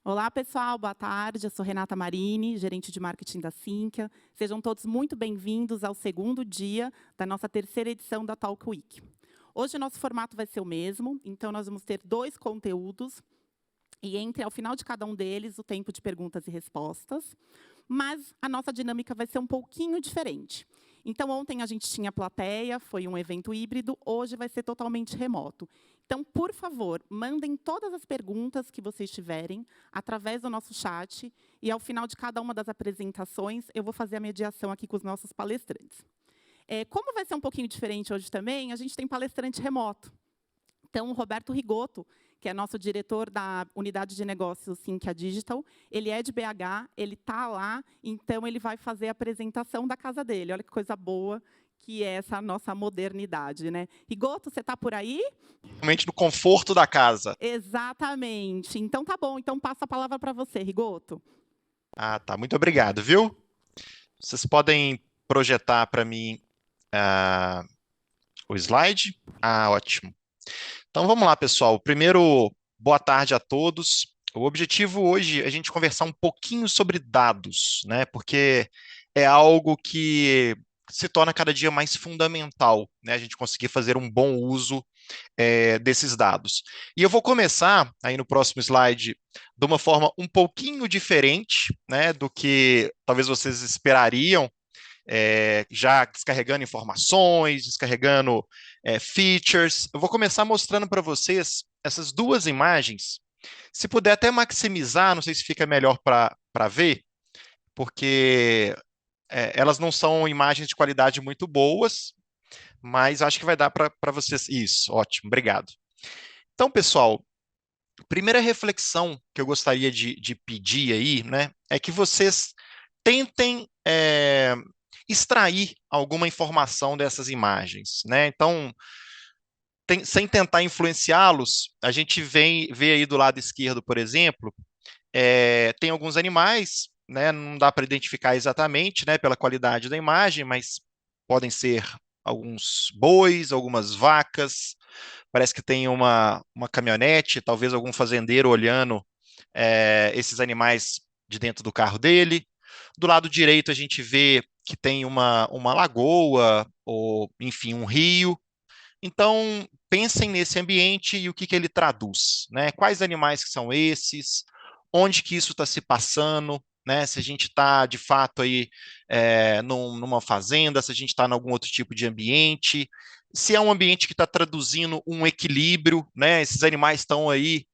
Olá, pessoal, boa tarde. Eu sou Renata Marini, gerente de marketing da Sinqia. Sejam todos muito bem-vindos ao segundo dia da nossa terceira edição da Talk Week. Hoje o nosso formato vai ser o mesmo, então nós vamos ter 2 conteúdos e ao final de cada um deles, o tempo de perguntas e respostas. Mas a nossa dinâmica vai ser um pouquinho diferente. Então, ontem a gente tinha plateia, foi um evento híbrido, hoje vai ser totalmente remoto. Então, por favor, mandem todas as perguntas que vocês tiverem através do nosso chat e, ao final de cada uma das apresentações, eu vou fazer a mediação aqui com os nossos palestrantes. Como vai ser um pouquinho diferente hoje também, a gente tem palestrante remoto. Então, o Roberto Rigoto, que é nosso diretor da unidade de negócios Sinqia Digital, ele é de BH, ele está lá, então ele vai fazer a apresentação da casa dele. Olha que coisa boa que é essa nossa modernidade, né? Rigoto, você está por aí? Realmente no conforto da casa. Exatamente. Então tá bom, então passo a palavra para você, Rigoto. Ah, tá. Muito obrigado, viu? Vocês podem projetar para mim o slide? Ah, ótimo. Então vamos lá, pessoal. Primeiro, boa tarde a todos. O objetivo hoje é a gente conversar um pouquinho sobre dados, né? Porque é algo que se torna cada dia mais fundamental, né? A gente conseguir fazer um bom uso desses dados. E eu vou começar aí no próximo slide de uma forma um pouquinho diferente, né, do que talvez vocês esperariam, já descarregando informações, descarregando features. Eu vou começar mostrando para vocês essas duas imagens. Se puder até maximizar, não sei se fica melhor para ver, porque elas não são imagens de qualidade muito boas, mas acho que vai dar para vocês. Isso, ótimo, obrigado. Então, pessoal, a primeira reflexão que eu gostaria de pedir aí, né, é que vocês tentem extrair alguma informação dessas imagens, né? Então, sem tentar influenciá-los, a gente vê aí do lado esquerdo, por exemplo, tem alguns animais, né? Não dá para identificar exatamente, né, pela qualidade da imagem, mas podem ser alguns bois, algumas vacas. Parece que tem uma caminhonete, talvez algum fazendeiro olhando esses animais de dentro do carro dele. Do lado direito, a gente vê que tem uma lagoa, ou, enfim, um rio. Então, pensem nesse ambiente e o que ele traduz, né? Quais animais que são esses? Onde que isso está se passando? Né? Se a gente está, de fato, aí numa fazenda, se a gente está em algum outro tipo de ambiente, se é um ambiente que está traduzindo um equilíbrio, né? Esses animais estão aí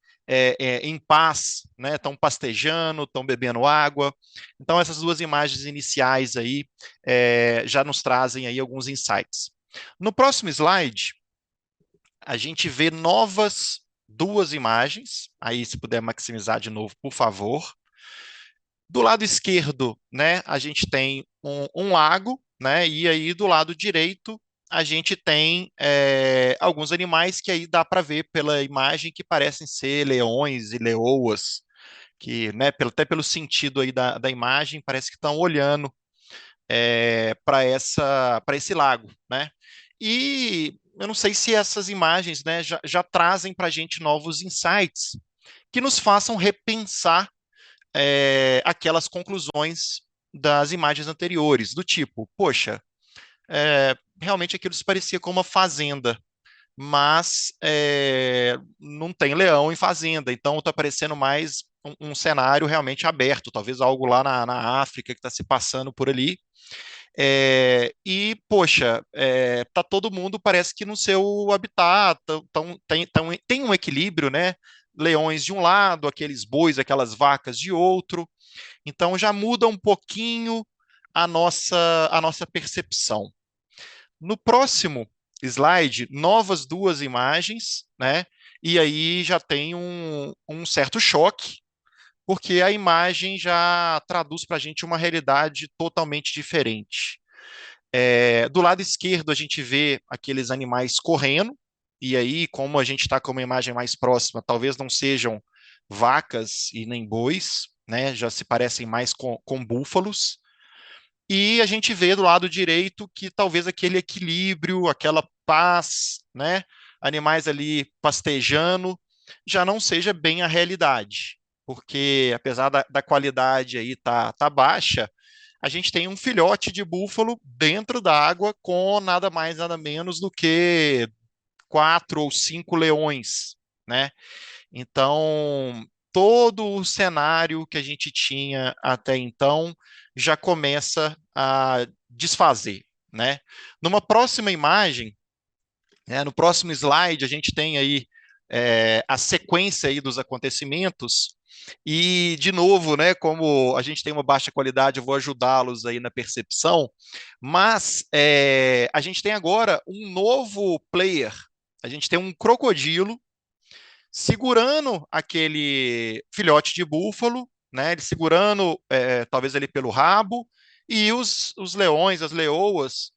em paz, né? Estão pastejando, estão bebendo água. Então, essas duas imagens iniciais aí já nos trazem aí alguns insights. No próximo slide, a gente vê novas duas imagens. Aí, se puder maximizar de novo, por favor. Do lado esquerdo, né, a gente tem um lago, né, e aí do lado direito a gente tem alguns animais que aí dá para ver pela imagem que parecem ser leões e leoas, que, né, até pelo sentido aí da imagem, parece que estão olhando para esse lago, né? E eu não sei se essas imagens, né, já trazem para a gente novos insights que nos façam repensar aquelas conclusões das imagens anteriores, do tipo, poxa, realmente aquilo se parecia com uma fazenda, mas não tem leão em fazenda, então está parecendo mais um cenário realmente aberto, talvez algo lá na África que está se passando por ali. Poxa, tá todo mundo parece que no seu habitat, tem um equilíbrio, né? Leões de um lado, aqueles bois, aquelas vacas de outro. Então já muda um pouquinho a nossa percepção. No próximo slide, novas duas imagens, né? E aí já tem um certo choque, porque a imagem já traduz para a gente uma realidade totalmente diferente. Do lado esquerdo, a gente vê aqueles animais correndo, e aí, como a gente está com uma imagem mais próxima, talvez não sejam vacas e nem bois, né? Já se parecem mais com búfalos. E a gente vê do lado direito que talvez aquele equilíbrio, aquela paz, né? Animais ali pastejando, já não seja bem a realidade. porque apesar da qualidade aí tá baixa, a gente tem um filhote de búfalo dentro da água com nada mais, nada menos do que 4 ou 5 leões, né? Então, todo o cenário que a gente tinha até então já começa a desfazer, né? Numa próxima imagem, no próximo slide, a gente tem aí a sequência aí dos acontecimentos. E, de novo, né, como a gente tem uma baixa qualidade, eu vou ajudá-los aí na percepção, mas a gente tem agora um novo player. A gente tem um crocodilo segurando aquele filhote de búfalo, né, ele segurando talvez ele pelo rabo, e os leões, as leoas,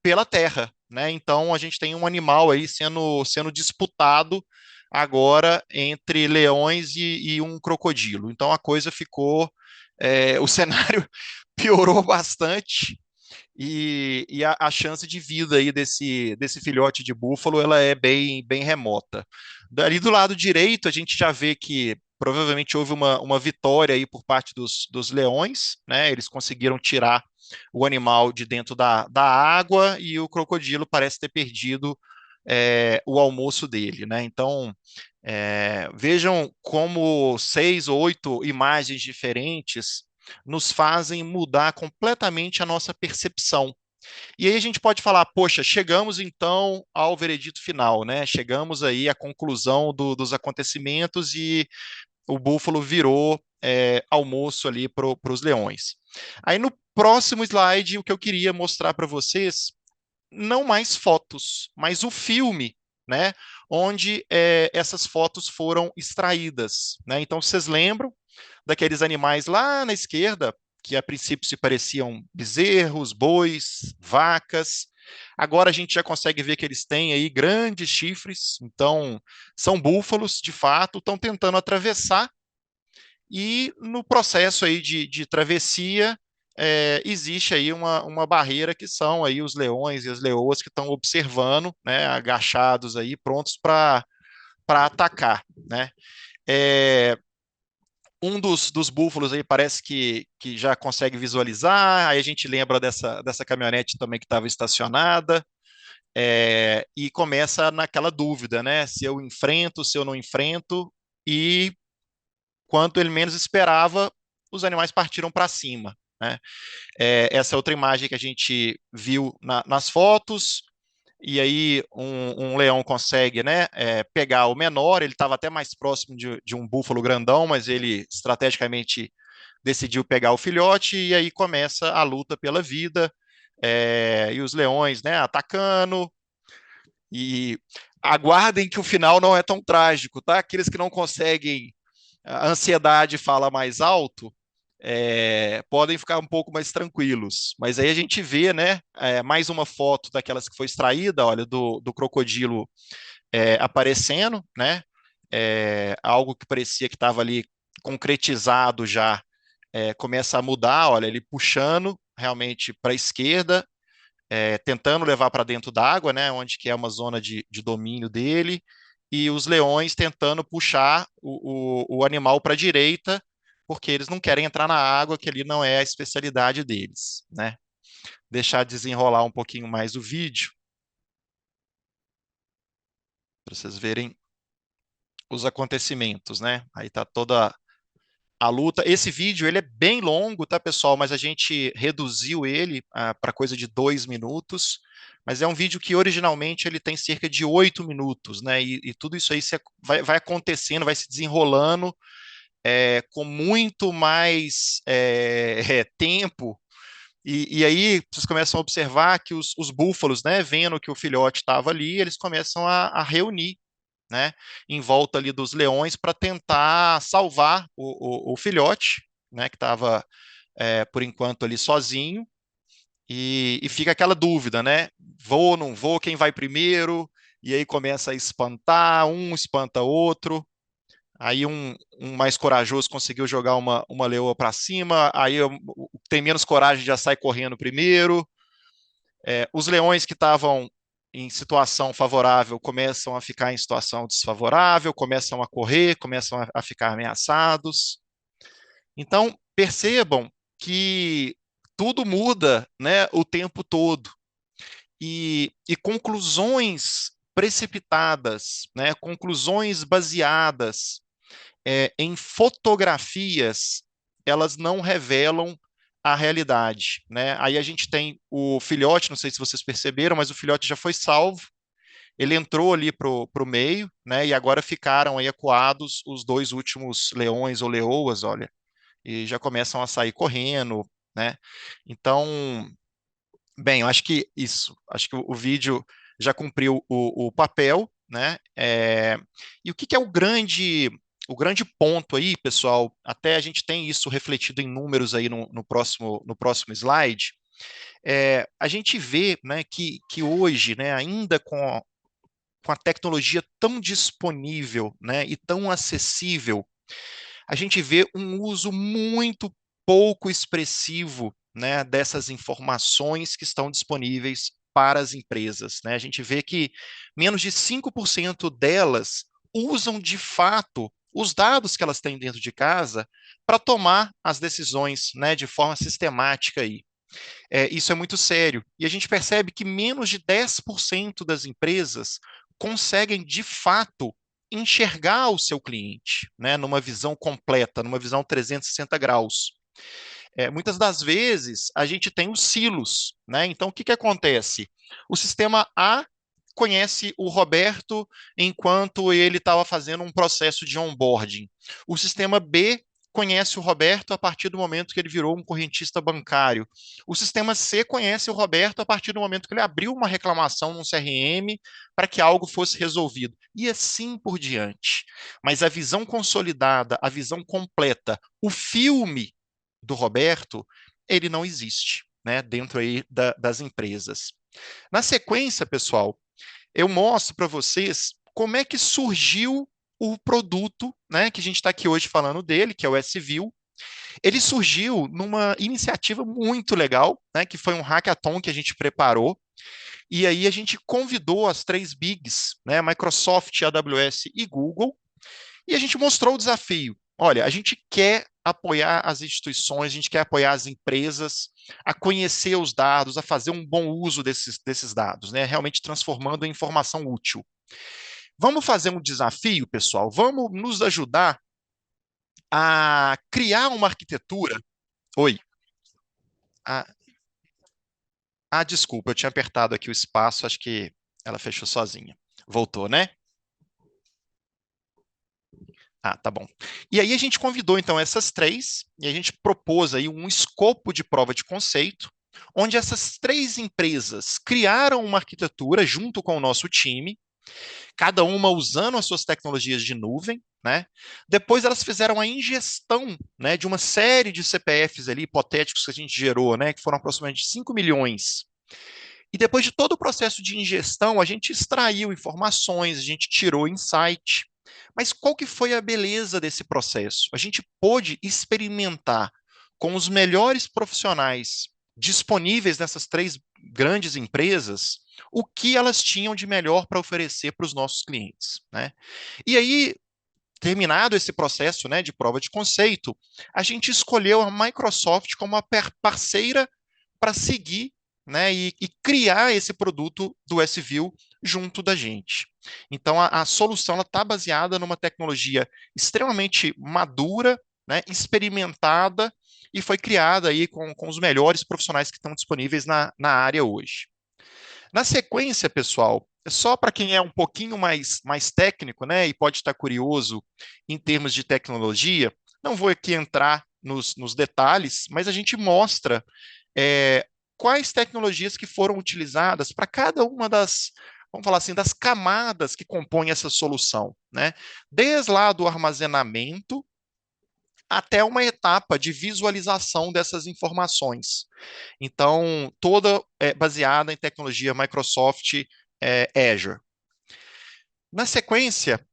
pela terra, né? Então a gente tem um animal aí sendo disputado agora entre leões e um crocodilo. Então a coisa ficou, o cenário piorou bastante e a chance de vida aí desse filhote de búfalo ela é bem remota. Dali do lado direito, a gente já vê que provavelmente houve uma vitória aí por parte dos leões, né? Eles conseguiram tirar o animal de dentro da água e o crocodilo parece ter perdido o almoço dele, né? Então, vejam como 6 ou 8 imagens diferentes nos fazem mudar completamente a nossa percepção. E aí a gente pode falar, poxa, chegamos então ao veredito final, né? Chegamos aí à conclusão dos acontecimentos e o búfalo virou almoço ali para os leões. Aí no próximo slide, o que eu queria mostrar para vocês, não mais fotos, mas o filme, né? Onde essas fotos foram extraídas, né? Então vocês lembram daqueles animais lá na esquerda, que a princípio se pareciam bezerros, bois, vacas. Agora a gente já consegue ver que eles têm aí grandes chifres, então são búfalos, de fato, estão tentando atravessar, e no processo aí de travessia, existe aí uma barreira que são aí os leões e as leoas que estão observando, né, agachados aí, prontos para atacar, né? É, um dos búfalos aí parece que já consegue visualizar, aí a gente lembra dessa caminhonete também que estava estacionada, e começa naquela dúvida, né? Se eu enfrento, se eu não enfrento, e quanto ele menos esperava, os animais partiram para cima, né? Essa é outra imagem que a gente viu nas fotos, e aí um leão consegue, né, pegar o menor, ele estava até mais próximo de um búfalo grandão, mas ele estrategicamente decidiu pegar o filhote, e aí começa a luta pela vida, e os leões, né, atacando, e aguardem que o final não é tão trágico, tá? Aqueles que não conseguem, a ansiedade fala mais alto, podem ficar um pouco mais tranquilos. Mas aí a gente vê, né, mais uma foto daquelas que foi extraída, olha, do crocodilo aparecendo, né, algo que parecia que estava ali concretizado já, começa a mudar, olha, ele puxando realmente para a esquerda, tentando levar para dentro d'água, né, onde que é uma zona de domínio dele, e os leões tentando puxar o animal para a direita, porque eles não querem entrar na água, que ali não é a especialidade deles, né? Deixar desenrolar um pouquinho mais o vídeo, para vocês verem os acontecimentos, né? Aí tá toda a luta. Esse vídeo ele é bem longo, tá, pessoal? Mas a gente reduziu ele para coisa de 2 minutos. Mas é um vídeo que originalmente ele tem cerca de 8 minutos, né? E tudo isso aí vai acontecendo, vai se desenrolando com muito mais tempo. E aí vocês começam a observar que os búfalos, né, vendo que o filhote estava ali, eles começam a reunir, né, em volta ali dos leões para tentar salvar o filhote, né, que estava por enquanto ali sozinho, e fica aquela dúvida, né, vou ou não vou, quem vai primeiro, e aí começa a espantar, um espanta outro, aí um mais corajoso conseguiu jogar uma leoa para cima, aí o que tem menos coragem já sai correndo primeiro, os leões que estavam em situação favorável começam a ficar em situação desfavorável, começam a correr, começam a ficar ameaçados. Então, percebam que tudo muda, né, o tempo todo. E conclusões precipitadas, né, conclusões baseadas em fotografias, elas não revelam a realidade, né? Aí a gente tem o filhote, não sei se vocês perceberam, mas o filhote já foi salvo, ele entrou ali para o meio, né? E agora ficaram aí acuados os dois últimos leões ou leoas, olha, e já começam a sair correndo, né? Então, bem, eu acho que isso, acho que o vídeo já cumpriu o papel, né? E o que é o grande ponto aí, pessoal? Até a gente tem isso refletido em números aí no próximo slide. A gente vê, né, que hoje, né, ainda com a tecnologia tão disponível, né, e tão acessível, a gente vê um uso muito pouco expressivo, né, dessas informações que estão disponíveis para as empresas, né? A gente vê que menos de 5% delas usam de fato os dados que elas têm dentro de casa para tomar as decisões, né, de forma sistemática aí. Isso é muito sério. E a gente percebe que menos de 10% das empresas conseguem, de fato, enxergar o seu cliente, né, numa visão completa, numa visão 360 graus. Muitas das vezes, a gente tem os silos, né? Então, o que, que acontece? O sistema A conhece o Roberto enquanto ele estava fazendo um processo de onboarding. O sistema B conhece o Roberto a partir do momento que ele virou um correntista bancário. O sistema C conhece o Roberto a partir do momento que ele abriu uma reclamação no CRM para que algo fosse resolvido. E assim por diante. Mas a visão consolidada, a visão completa, o filme do Roberto, ele não existe, né, dentro aí das empresas. Na sequência, pessoal, eu mostro para vocês como é que surgiu o produto, né, que a gente está aqui hoje falando dele, que é o S-View. Ele surgiu numa iniciativa muito legal, né, que foi um hackathon que a gente preparou, e aí a gente convidou as três bigs, né, Microsoft, AWS e Google, e a gente mostrou o desafio. Olha, a gente quer apoiar as instituições, a gente quer apoiar as empresas a conhecer os dados, a fazer um bom uso desses dados, né? Realmente transformando em informação útil. Vamos fazer um desafio, pessoal? Vamos nos ajudar a criar uma arquitetura. Oi. Ah, desculpa, eu tinha apertado aqui o espaço, acho que ela fechou sozinha. Voltou, né? Ah, tá bom. E aí a gente convidou, então, essas três, e a gente propôs aí um escopo de prova de conceito, onde essas três empresas criaram uma arquitetura junto com o nosso time, cada uma usando as suas tecnologias de nuvem, né? Depois elas fizeram a ingestão, né, de uma série de CPFs ali hipotéticos que a gente gerou, né, que foram aproximadamente 5 milhões. E depois de todo o processo de ingestão, a gente extraiu informações, a gente tirou insight. Mas qual que foi a beleza desse processo? A gente pôde experimentar com os melhores profissionais disponíveis nessas três grandes empresas o que elas tinham de melhor para oferecer para os nossos clientes, né? E aí, terminado esse processo, né, de prova de conceito, a gente escolheu a Microsoft como a parceira para seguir, né, e criar esse produto do S-View junto da gente. Então, a solução está baseada numa tecnologia extremamente madura, né, experimentada, e foi criada aí com os melhores profissionais que estão disponíveis na área hoje. Na sequência, pessoal, só para quem é um pouquinho mais técnico, né, e pode estar curioso em termos de tecnologia, não vou aqui entrar nos detalhes, mas a gente mostra quais tecnologias que foram utilizadas para cada uma das, vamos falar assim, das camadas que compõem essa solução, né? Desde lá do armazenamento até uma etapa de visualização dessas informações. Então, toda baseada em tecnologia Microsoft Azure. Na sequência,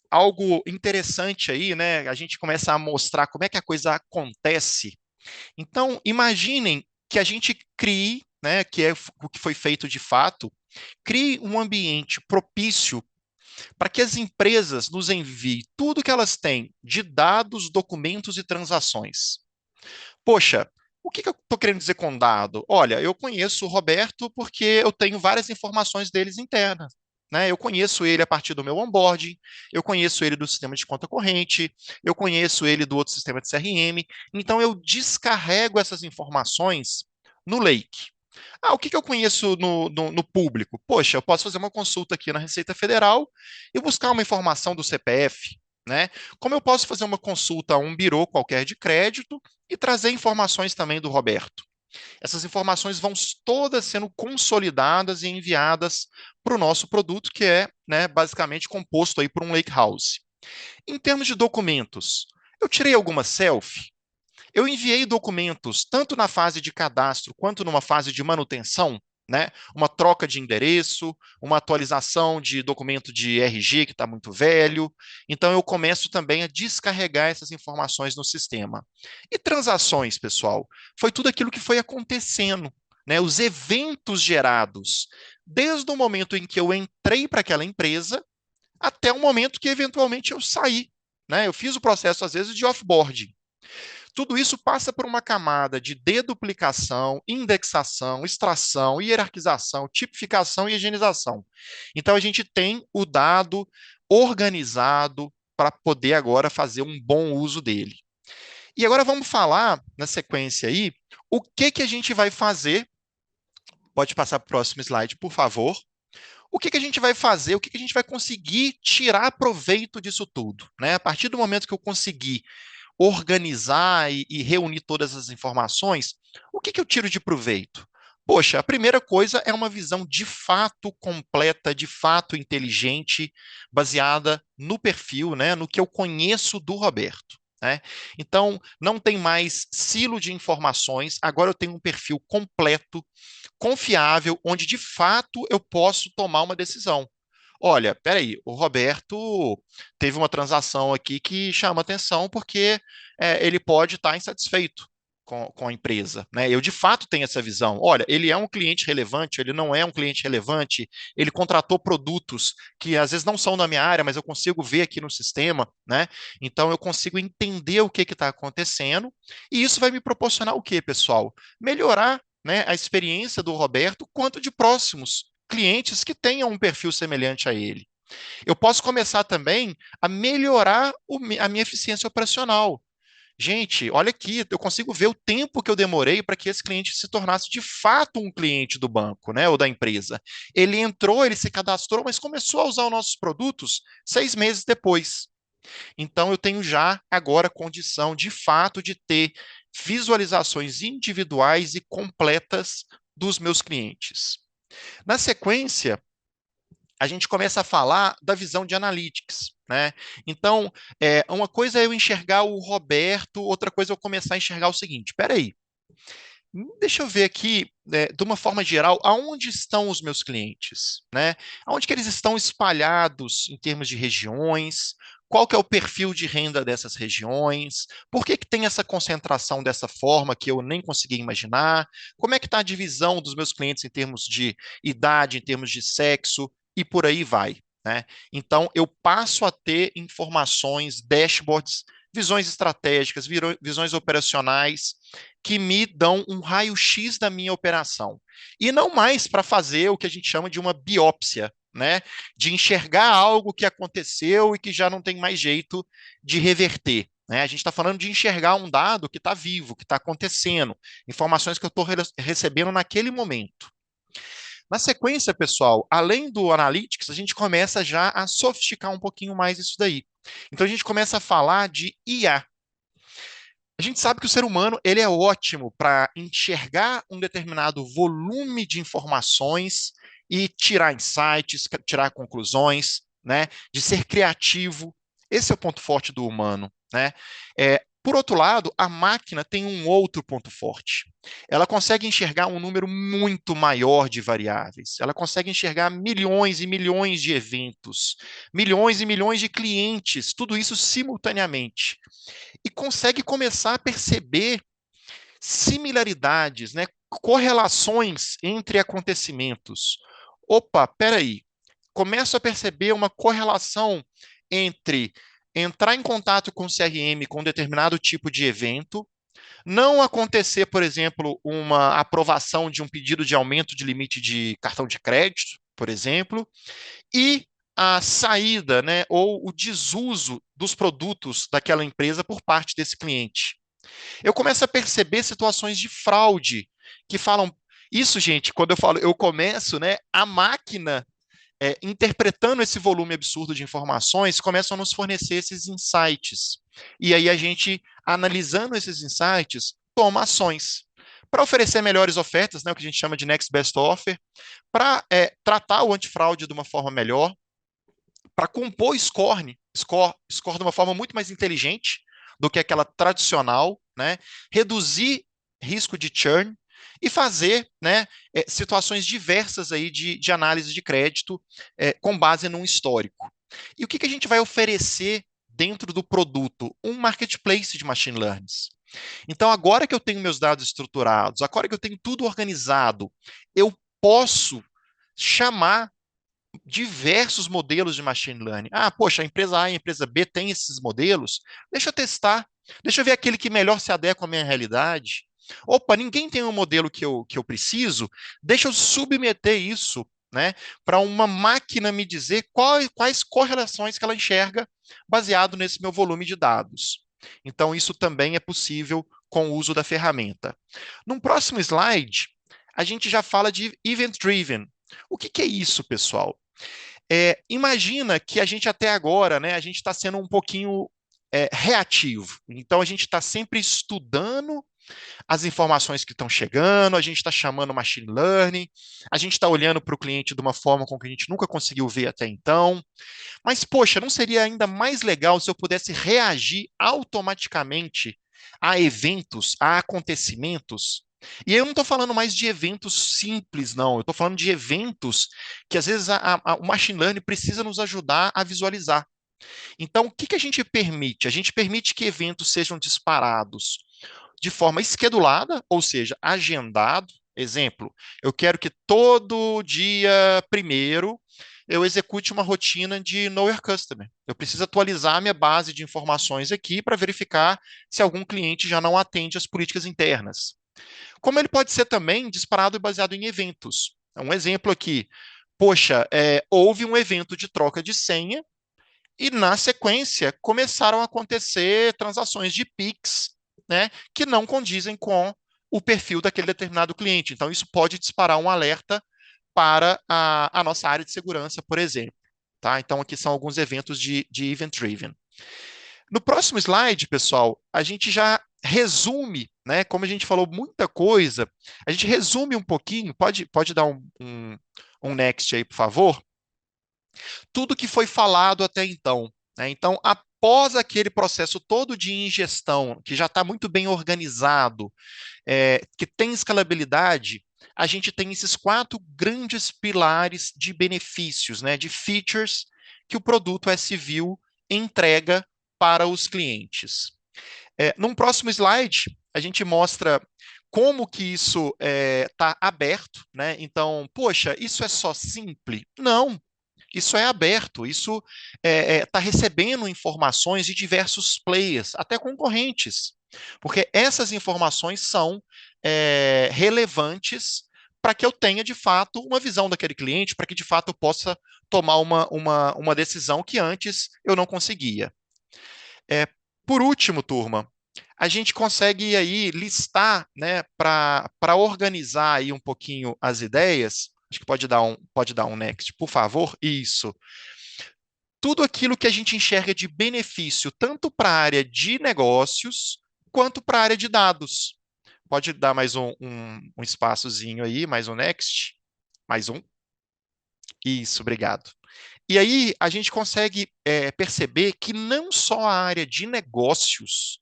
algo interessante aí, né? A gente começa a mostrar como é que a coisa acontece. Então, imaginem que a gente crie, né, que é o que foi feito de fato, Crie um ambiente propício para que as empresas nos enviem tudo que elas têm de dados, documentos e transações. Poxa, o que eu estou querendo dizer com dado? Olha, eu conheço o Roberto porque eu tenho várias informações deles internas. Né? Eu conheço ele a partir do meu onboarding, eu conheço ele do sistema de conta corrente, eu conheço ele do outro sistema de CRM. Então, eu descarrego essas informações no Lake. Ah, o que eu conheço no público? Poxa, eu posso fazer uma consulta aqui na Receita Federal e buscar uma informação do CPF, né? Como eu posso fazer uma consulta a um birô qualquer de crédito e trazer informações também do Roberto. Essas informações vão todas sendo consolidadas e enviadas para o nosso produto, que é, né, basicamente composto aí por um lakehouse. Em termos de documentos, eu tirei alguma selfie? Eu enviei documentos tanto na fase de cadastro quanto numa fase de manutenção, né? Uma troca de endereço, uma atualização de documento de RG que está muito velho. Então, eu começo também a descarregar essas informações no sistema. E transações, pessoal? Foi tudo aquilo que foi acontecendo, né? Os eventos gerados, desde o momento em que eu entrei para aquela empresa até o momento que, eventualmente, eu saí. Né? Eu fiz o processo, às vezes, de offboarding. Tudo isso passa por uma camada de deduplicação, indexação, extração, hierarquização, tipificação e higienização. Então, a gente tem o dado organizado para poder agora fazer um bom uso dele. E agora vamos falar, na sequência aí, o que a gente vai fazer. Pode passar para o próximo slide, por favor. O que a gente vai fazer, o que a gente vai conseguir tirar proveito disso tudo. Né? A partir do momento que eu conseguir organizar e reunir todas as informações, o que eu tiro de proveito? Poxa, a primeira coisa é uma visão de fato completa, de fato inteligente, baseada no perfil, né, no que eu conheço do Roberto. Né? Então, não tem mais silo de informações, agora eu tenho um perfil completo, confiável, onde de fato eu posso tomar uma decisão. Olha, peraí, o Roberto teve uma transação aqui que chama atenção porque ele pode estar insatisfeito com a empresa. Né? Eu, de fato, tenho essa visão. Olha, ele é um cliente relevante, ele não é um cliente relevante, ele contratou produtos que às vezes não são da minha área, mas eu consigo ver aqui no sistema. Né? Então, eu consigo entender o que está acontecendo e isso vai me proporcionar o quê, pessoal? Melhorar, né, a experiência do Roberto quanto de próximos clientes que tenham um perfil semelhante a ele. Eu posso começar também a melhorar a minha eficiência operacional. Gente, olha aqui, eu consigo ver o tempo que eu demorei para que esse cliente se tornasse de fato um cliente do banco, né, ou da empresa. Ele entrou, ele se cadastrou, mas começou a usar os nossos produtos 6 meses depois. Então, eu tenho já agora condição, de fato, de ter visualizações individuais e completas dos meus clientes. Na sequência, a gente começa a falar da visão de analytics. Né? Então, uma coisa é eu enxergar o Roberto, outra coisa é eu começar a enxergar o seguinte, espera aí, deixa eu ver aqui, de uma forma geral, aonde estão os meus clientes? Né? Aonde que eles estão espalhados em termos de regiões? Qual que é o perfil de renda dessas regiões? Por que tem essa concentração dessa forma que eu nem consegui imaginar? Como é que está a divisão dos meus clientes em termos de idade, em termos de sexo? E por aí vai. Né? Então, eu passo a ter informações, dashboards, visões estratégicas, visões operacionais, que me dão um raio-x da minha operação. E não mais para fazer o que a gente chama de uma biópsia, né? De enxergar algo que aconteceu e que já não tem mais jeito de reverter. Né? A gente está falando de enxergar um dado que está vivo, que está acontecendo, informações que eu estou recebendo naquele momento. Na sequência, pessoal, além do Analytics, a gente começa já a sofisticar um pouquinho mais isso daí. Então, a gente começa a falar de IA. A gente sabe que o ser humano ele é ótimo para enxergar um determinado volume de informações e tirar insights, tirar conclusões, né? De ser criativo. Esse é o ponto forte do humano. Né? Por outro lado, a máquina tem um outro ponto forte. Ela consegue enxergar um número muito maior de variáveis. Ela consegue enxergar milhões e milhões de eventos, milhões e milhões de clientes, tudo isso simultaneamente. E consegue começar a perceber similaridades, né, correlações entre acontecimentos. opa, peraí, começo a perceber uma correlação entre entrar em contato com o CRM com um determinado tipo de evento, não acontecer, por exemplo, uma aprovação de um pedido de aumento de limite de cartão de crédito, por exemplo, e a saída, né, ou o desuso dos produtos daquela empresa por parte desse cliente. Eu começo a perceber situações de fraude que falam isso, gente, quando eu falo eu começo, né, a máquina interpretando esse volume absurdo de informações, começam a nos fornecer esses insights. E aí a gente, analisando esses insights, toma ações para oferecer melhores ofertas, né, o que a gente chama de next best offer, para tratar o antifraude de uma forma melhor, para compor score de uma forma muito mais inteligente do que aquela tradicional, né, reduzir risco de churn e fazer, né, situações diversas aí de análise de crédito com base num histórico. E o que a gente vai oferecer dentro do produto? Um marketplace de machine learning. Então, agora que eu tenho meus dados estruturados, agora que eu tenho tudo organizado, eu posso chamar diversos modelos de machine learning. Ah, poxa, a empresa A e a empresa B têm esses modelos, deixa eu testar, deixa eu ver aquele que melhor se adequa à minha realidade. Opa, ninguém tem um modelo que eu preciso, deixa eu submeter isso, né, para uma máquina me dizer quais correlações que ela enxerga baseado nesse meu volume de dados. Então, isso também é possível com o uso da ferramenta. Num próximo slide, a gente já fala de event-driven. O que é isso, pessoal? Imagina que a gente até agora, né, a gente está sendo um pouquinho reativo. Então, a gente está sempre estudando as informações que estão chegando, a gente está chamando machine learning, a gente está olhando para o cliente de uma forma com que a gente nunca conseguiu ver até então. Mas, poxa, não seria ainda mais legal se eu pudesse reagir automaticamente a eventos, a acontecimentos? E eu não estou falando mais de eventos simples, não. Eu estou falando de eventos que, às vezes, o machine learning precisa nos ajudar a visualizar. Então, o que a gente permite? A gente permite que eventos sejam disparados de forma esquedulada, ou seja, agendado. Exemplo, eu quero que todo dia primeiro eu execute uma rotina de Know Your Customer. Eu preciso atualizar a minha base de informações aqui para verificar se algum cliente já não atende às políticas internas. Como ele pode ser também disparado e baseado em eventos. Um exemplo aqui, poxa, houve um evento de troca de senha e, na sequência, começaram a acontecer transações de Pix, né, que não condizem com o perfil daquele determinado cliente. Então, isso pode disparar um alerta para a nossa área de segurança, por exemplo. Tá? Então, aqui são alguns eventos de event-driven. No próximo slide, pessoal, a gente já resume, né? Como a gente falou muita coisa, a gente resume um pouquinho, pode dar um next aí, por favor? Tudo que foi falado até então, né? Então, após aquele processo todo de ingestão, que já está muito bem organizado, que tem escalabilidade, a gente tem esses quatro grandes pilares de benefícios, né, de features que o produto S-View entrega para os clientes. Num próximo slide, a gente mostra como que isso está aberto, né? Então, poxa, isso é só simples? Não, isso é aberto, isso está recebendo informações de diversos players, até concorrentes, porque essas informações são relevantes para que eu tenha, de fato, uma visão daquele cliente, para que, de fato, eu possa tomar uma decisão que antes eu não conseguia. Por último, turma, a gente consegue aí listar, né, para organizar aí um pouquinho as ideias. Acho que pode dar um next, por favor. Isso. Tudo aquilo que a gente enxerga de benefício, tanto para a área de negócios, quanto para a área de dados. Pode dar mais um espaçozinho aí, mais um next. Mais um. Isso, obrigado. E aí a gente consegue perceber que não só a área de negócios,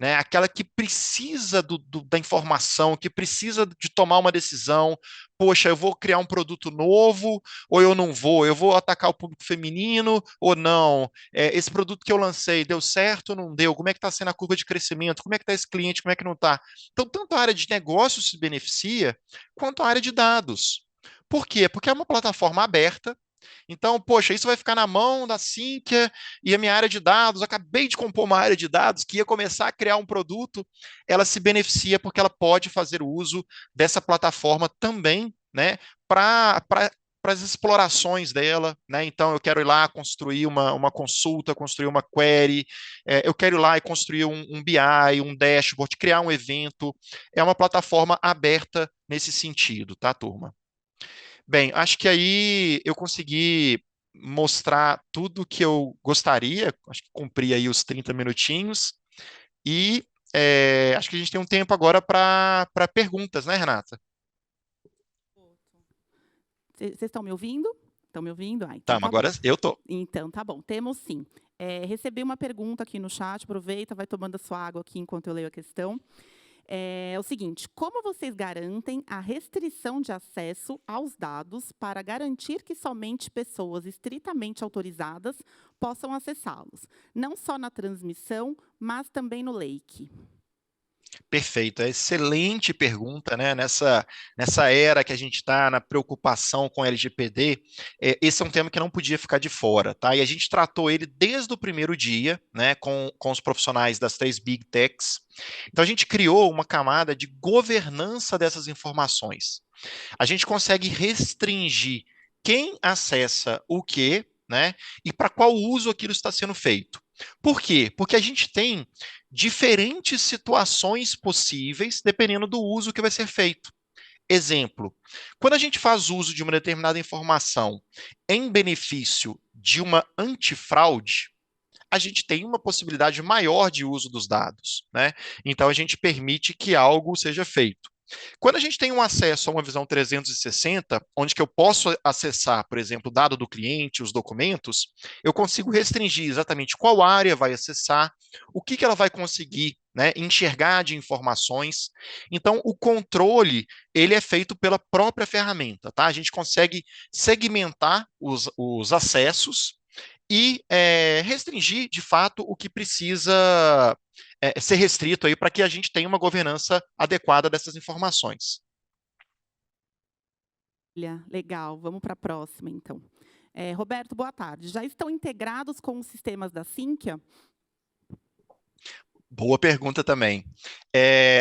né, aquela que precisa da informação, que precisa de tomar uma decisão, poxa, eu vou criar um produto novo ou eu vou atacar o público feminino ou não, esse produto que eu lancei deu certo ou não deu, como é que está sendo a curva de crescimento, como é que está esse cliente, como é que não está. Então, tanto a área de negócios se beneficia, quanto a área de dados. Por quê? Porque é uma plataforma aberta. Então, poxa, isso vai ficar na mão da Sinqia e a minha área de dados. Acabei de compor uma área de dados que ia começar a criar um produto. Ela se beneficia porque ela pode fazer uso dessa plataforma também, né, para as explorações dela, né? Então, eu quero ir lá construir uma consulta, construir uma query, eu quero ir lá e construir um BI, um dashboard, criar um evento. É uma plataforma aberta nesse sentido, tá, turma? Bem, acho que aí eu consegui mostrar tudo que eu gostaria, acho que cumpri aí os 30 minutinhos, e acho que a gente tem um tempo agora para perguntas, né, Renata? Vocês estão me ouvindo? Estão me ouvindo? Ah, então Tá, mas tá bom. agora eu tô. Então tá bom, temos sim. Recebi uma pergunta aqui no chat, aproveita, vai tomando a sua água aqui enquanto eu leio a questão. É o seguinte: como vocês garantem a restrição de acesso aos dados para garantir que somente pessoas estritamente autorizadas possam acessá-los, não só na transmissão, mas também no lake? Perfeito, é excelente pergunta, né? Nessa era que a gente está na preocupação com LGPD, esse é um tema que não podia ficar de fora, tá? E a gente tratou ele desde o primeiro dia, né, com os profissionais das três Big Techs. Então a gente criou uma camada de governança dessas informações. A gente consegue restringir quem acessa o quê, né? E para qual uso aquilo está sendo feito. Por quê? Porque a gente tem diferentes situações possíveis dependendo do uso que vai ser feito. Exemplo, quando a gente faz uso de uma determinada informação em benefício de uma antifraude, a gente tem uma possibilidade maior de uso dos dados, né? Então a gente permite que algo seja feito. Quando a gente tem um acesso a uma visão 360, onde que eu posso acessar, por exemplo, o dado do cliente, os documentos, eu consigo restringir exatamente qual área vai acessar, o que ela vai conseguir, né, enxergar de informações. Então, o controle ele é feito pela própria ferramenta, tá? A gente consegue segmentar os acessos e restringir, de fato, o que precisa ser restrito aí para que a gente tenha uma governança adequada dessas informações. Olha, legal, vamos para a próxima, então. Roberto, boa tarde. Já estão integrados com os sistemas da Sinqia? Boa pergunta também.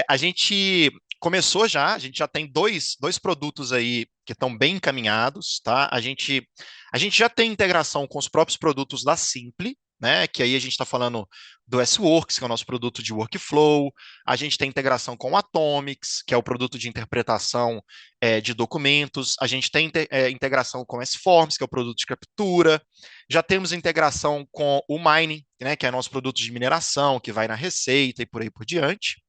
A gente começou já, a gente já tem dois produtos aí que estão bem encaminhados, tá? A gente já tem integração com os próprios produtos da Simple, né? Que aí a gente está falando do S-Works, que é o nosso produto de workflow, a gente tem integração com o Atomics, que é o produto de interpretação de documentos, a gente tem integração com o S-Forms, que é o produto de captura, já temos integração com o Mining, né, que é nosso produto de mineração, que vai na receita e por aí por diante.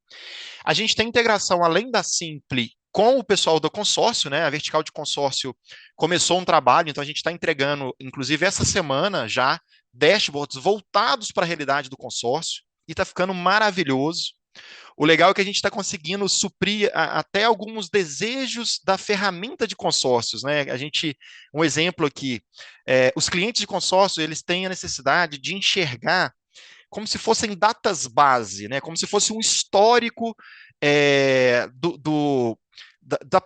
A gente tem integração, além da Simple, com o pessoal do consórcio, né? A vertical de consórcio começou um trabalho, então a gente está entregando, inclusive essa semana já, dashboards voltados para a realidade do consórcio, e está ficando maravilhoso. O legal é que a gente está conseguindo suprir até alguns desejos da ferramenta de consórcios, né? Um exemplo aqui, os clientes de consórcio, eles têm a necessidade de enxergar como se fossem datas base, né? Como se fosse um histórico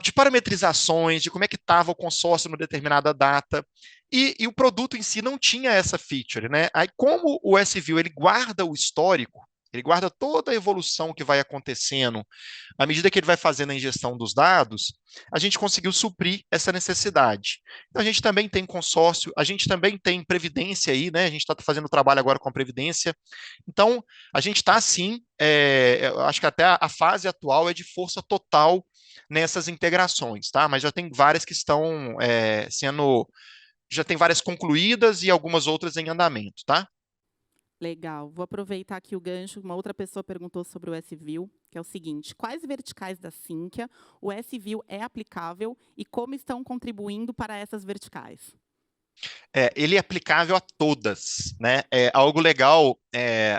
de parametrizações, de como é que estava o consórcio numa determinada data, e o produto em si não tinha essa feature, né? Aí, como o SView ele guarda o histórico, ele guarda toda a evolução que vai acontecendo à medida que ele vai fazendo a ingestão dos dados, a gente conseguiu suprir essa necessidade. Então, a gente também tem consórcio, a gente também tem previdência aí, né? A gente está fazendo trabalho agora com a previdência. Então, a gente está, sim, eu acho que até a fase atual é de força total nessas integrações, tá? Mas já tem várias que estão já tem várias concluídas e algumas outras em andamento, tá? Legal. Vou aproveitar aqui o gancho. Uma outra pessoa perguntou sobre o SView, que é o seguinte: quais verticais da Sinqia o SView é aplicável e como estão contribuindo para essas verticais? Ele é aplicável a todas, né? Algo legal.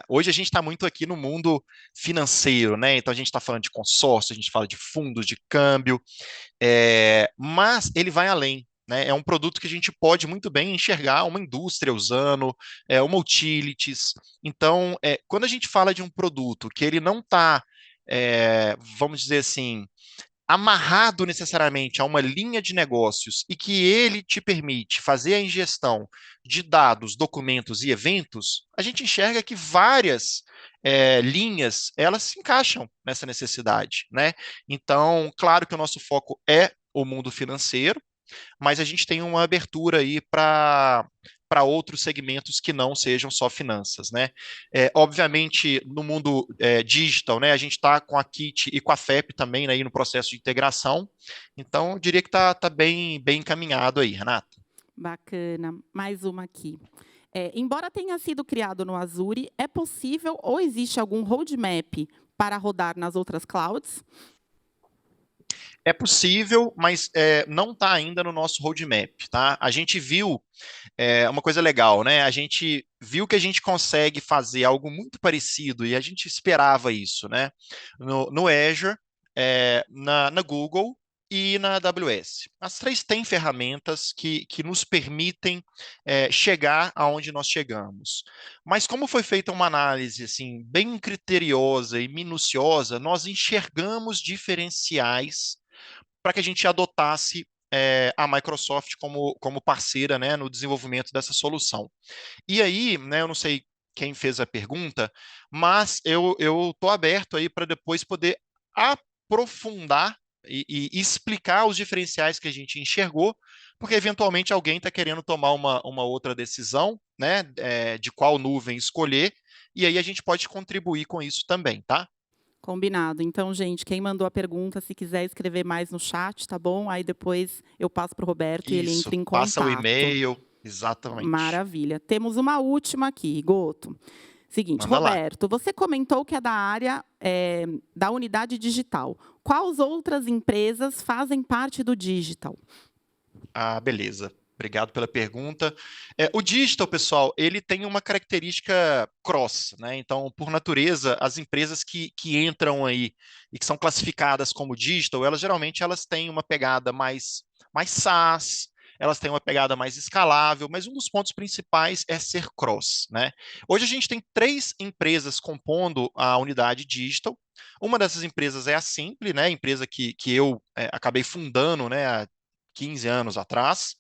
Hoje a gente está muito aqui no mundo financeiro, né? Então a gente está falando de consórcio, a gente fala de fundos de câmbio, mas ele vai além. Né? É um produto que a gente pode muito bem enxergar uma indústria usando, uma utilities. Então, quando a gente fala de um produto que ele não está, vamos dizer assim, amarrado necessariamente a uma linha de negócios e que ele te permite fazer a ingestão de dados, documentos e eventos, a gente enxerga que várias linhas elas se encaixam nessa necessidade, né? Então, claro que o nosso foco é o mundo financeiro, mas a gente tem uma abertura aí para outros segmentos que não sejam só finanças, né? Obviamente, no mundo digital, né, a gente está com a Kit e com a FEP também, né, aí no processo de integração. Então, eu diria que está bem encaminhado aí, Renata. Bacana. Mais uma aqui. Embora tenha sido criado no Azure, é possível ou existe algum roadmap para rodar nas outras clouds? É possível, mas não está ainda no nosso roadmap, tá? A gente viu uma coisa legal, né? A gente viu que a gente consegue fazer algo muito parecido e a gente esperava isso, né? No Azure, na Google e na AWS. As três têm ferramentas que nos permitem chegar aonde nós chegamos. Mas como foi feita uma análise assim bem criteriosa e minuciosa, nós enxergamos diferenciais para que a gente adotasse a Microsoft como parceira, né, no desenvolvimento dessa solução. E aí, né, eu não sei quem fez a pergunta, mas eu estou aberto aí para depois poder aprofundar e explicar os diferenciais que a gente enxergou, porque eventualmente alguém está querendo tomar uma outra decisão, né, de qual nuvem escolher, e aí a gente pode contribuir com isso também, tá? Combinado. Então, gente, quem mandou a pergunta, se quiser escrever mais no chat, tá bom? Aí depois eu passo para o Roberto e ele Isso, entra em passa o contato. e-mail, exatamente. Maravilha. Temos uma última aqui, Goto. Seguinte, Manda lá. Roberto, você comentou que é da área da unidade digital. Quais outras empresas fazem parte do digital? Ah, beleza. Obrigado pela pergunta. O digital, pessoal, ele tem uma característica cross, né? Então, por natureza, as empresas que entram aí e que são classificadas como digital, elas geralmente têm uma pegada mais SaaS, elas têm uma pegada mais escalável, mas um dos pontos principais é ser cross, né? Hoje a gente tem 3 empresas compondo a unidade digital. Uma dessas empresas é a Simple, né? Empresa que eu acabei fundando, né? Há 15 anos atrás.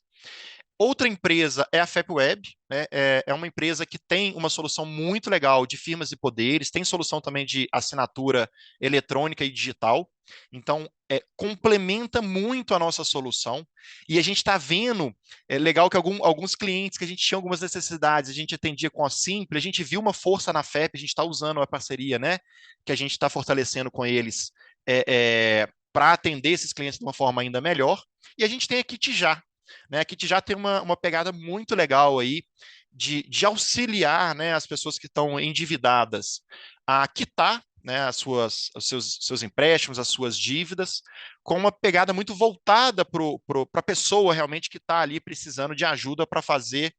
Outra empresa é a FapWeb, né? É uma empresa que tem uma solução muito legal de firmas e poderes, tem solução também de assinatura eletrônica e digital. Então, complementa muito a nossa solução. E a gente está vendo, legal que alguns clientes que a gente tinha algumas necessidades, a gente atendia com a Simple, a gente viu uma força na FAP, a gente está usando a parceria, né? Que a gente está fortalecendo com eles para atender esses clientes de uma forma ainda melhor. E a gente tem a Kitjá, né? A Kit já tem uma pegada muito legal aí de auxiliar, né, as pessoas que estão endividadas a quitar, né, os seus empréstimos, as suas dívidas, com uma pegada muito voltada para a pessoa realmente que está ali precisando de ajuda para fazer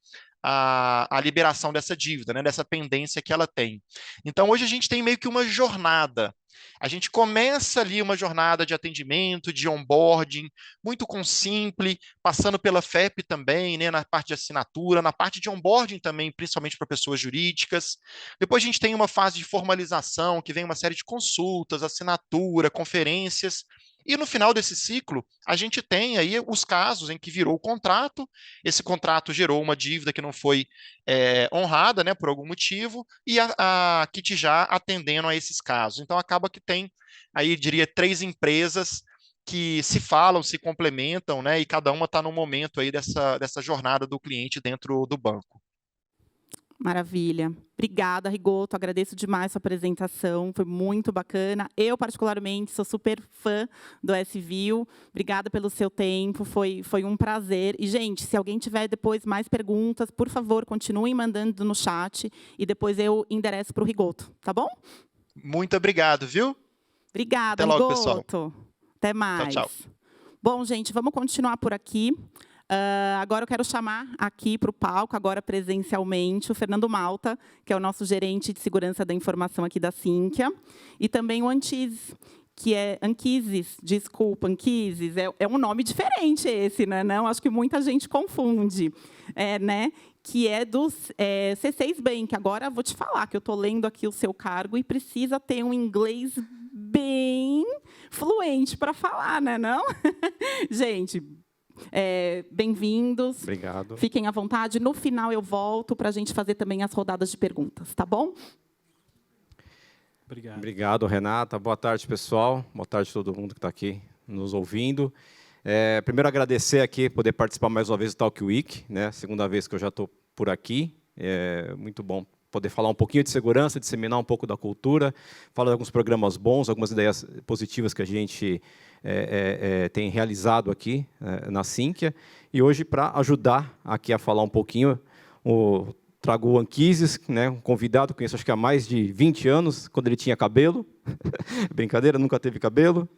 a liberação dessa dívida, né, dessa pendência que ela tem. Então, hoje a gente tem meio que uma jornada. A gente começa ali uma jornada de atendimento, de onboarding, muito com Simple, passando pela FEP também, né, na parte de assinatura, na parte de onboarding também, principalmente para pessoas jurídicas. Depois a gente tem uma fase de formalização, que vem uma série de consultas, assinatura, conferências. E no final desse ciclo, a gente tem aí os casos em que virou o contrato, esse contrato gerou uma dívida que não foi honrada, né, por algum motivo, e a Kit já atendendo a esses casos. Então, acaba que tem aí, diria, 3 empresas que se falam, se complementam, né, e cada uma está no momento aí dessa jornada do cliente dentro do banco. Maravilha. Obrigada, Rigoto. Agradeço demais sua apresentação. Foi muito bacana. Eu, particularmente, sou super fã do SView. Obrigada pelo seu tempo. Foi um prazer. E, gente, se alguém tiver depois mais perguntas, por favor, continuem mandando no chat e depois eu endereço para o Rigoto. Tá bom? Muito obrigado, viu? Obrigada, Até logo, pessoal. Rigoto. Até Tchau, mais. tchau. Bom, gente, vamos continuar por aqui. Agora eu quero chamar aqui para o palco, agora presencialmente, o Fernando Malta, que é o nosso gerente de segurança da informação aqui da Sinqia, e também o Anquises, que é Anquises, desculpa, Anquises, é um nome diferente esse, né? Não, acho que muita gente confunde, né? Que é do C6 Bank. Agora, vou te falar que eu estou lendo aqui o seu cargo e precisa ter um inglês bem fluente para falar, né, não? Gente, bem-vindos. Obrigado. Fiquem à vontade. No final, eu volto para a gente fazer também as rodadas de perguntas, tá bom? Obrigado. Obrigado, Renata. Boa tarde, pessoal. Boa tarde a todo mundo que está aqui nos ouvindo. Primeiro, agradecer aqui, poder participar mais uma vez do Talk Week, né? Segunda vez que eu já estou por aqui. É muito bom poder falar um pouquinho de segurança, disseminar um pouco da cultura, falar de alguns programas bons, algumas ideias positivas que a gente tem realizado aqui na Sinqia. E hoje, para ajudar aqui a falar um pouquinho, trago o Anquises, né, um convidado, conheço acho que há mais de 20 anos, quando ele tinha cabelo. Brincadeira, nunca teve cabelo,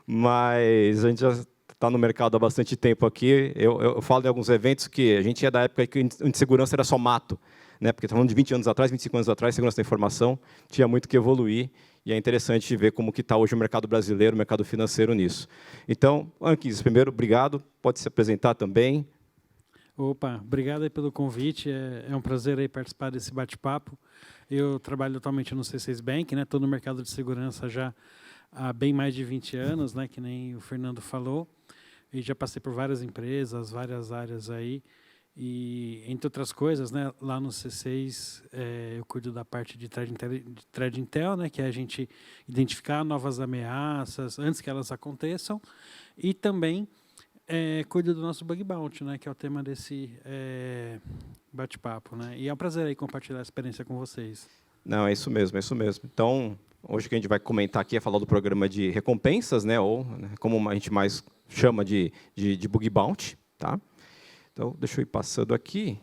mas a gente já está no mercado há bastante tempo aqui. Eu falo de alguns eventos que a gente é da época que de segurança era só mato, né? Porque estamos falando de 20 anos atrás, 25 anos atrás, segurança da informação, tinha muito que evoluir, e é interessante ver como que está hoje o mercado brasileiro, o mercado financeiro nisso. Então, Anquises, primeiro, obrigado, pode se apresentar também. Opa, obrigado aí pelo convite, é um prazer aí participar desse bate-papo. Eu trabalho atualmente no C6 Bank, né? Estou no mercado de segurança já há bem mais de 20 anos, né? Que nem o Fernando falou, e já passei por várias empresas, várias áreas aí, e, entre outras coisas, né, lá no C6, eu cuido da parte de Threat Intel, né, que é a gente identificar novas ameaças antes que elas aconteçam, e também cuido do nosso Bug Bounty, né, que é o tema desse bate-papo. Né, e é um prazer aí compartilhar a experiência com vocês. Não, é isso mesmo, é isso mesmo. Então, hoje o que a gente vai comentar aqui é falar do programa de recompensas, né, ou como a gente mais chama de Bug Bounty, tá? Então, deixa eu ir passando aqui.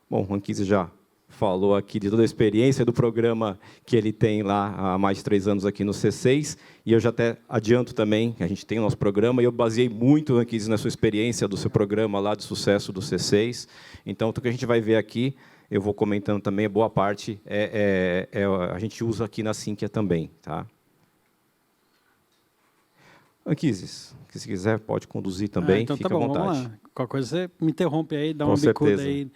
Bom, o Anquises já falou aqui de toda a experiência do programa que ele tem lá há mais de 3 anos aqui no C6, e eu já até adianto também que a gente tem o nosso programa, e eu baseei muito, Anquises, na sua experiência do seu programa lá de sucesso do C6. Então, tudo que a gente vai ver aqui, eu vou comentando também, boa parte a gente usa aqui na Sinqia também, tá? Anquises, se quiser, pode conduzir também, então fica tá bom, à vontade. vamos lá. Qualquer coisa você me interrompe aí, dá Com uma bicuda certeza. aí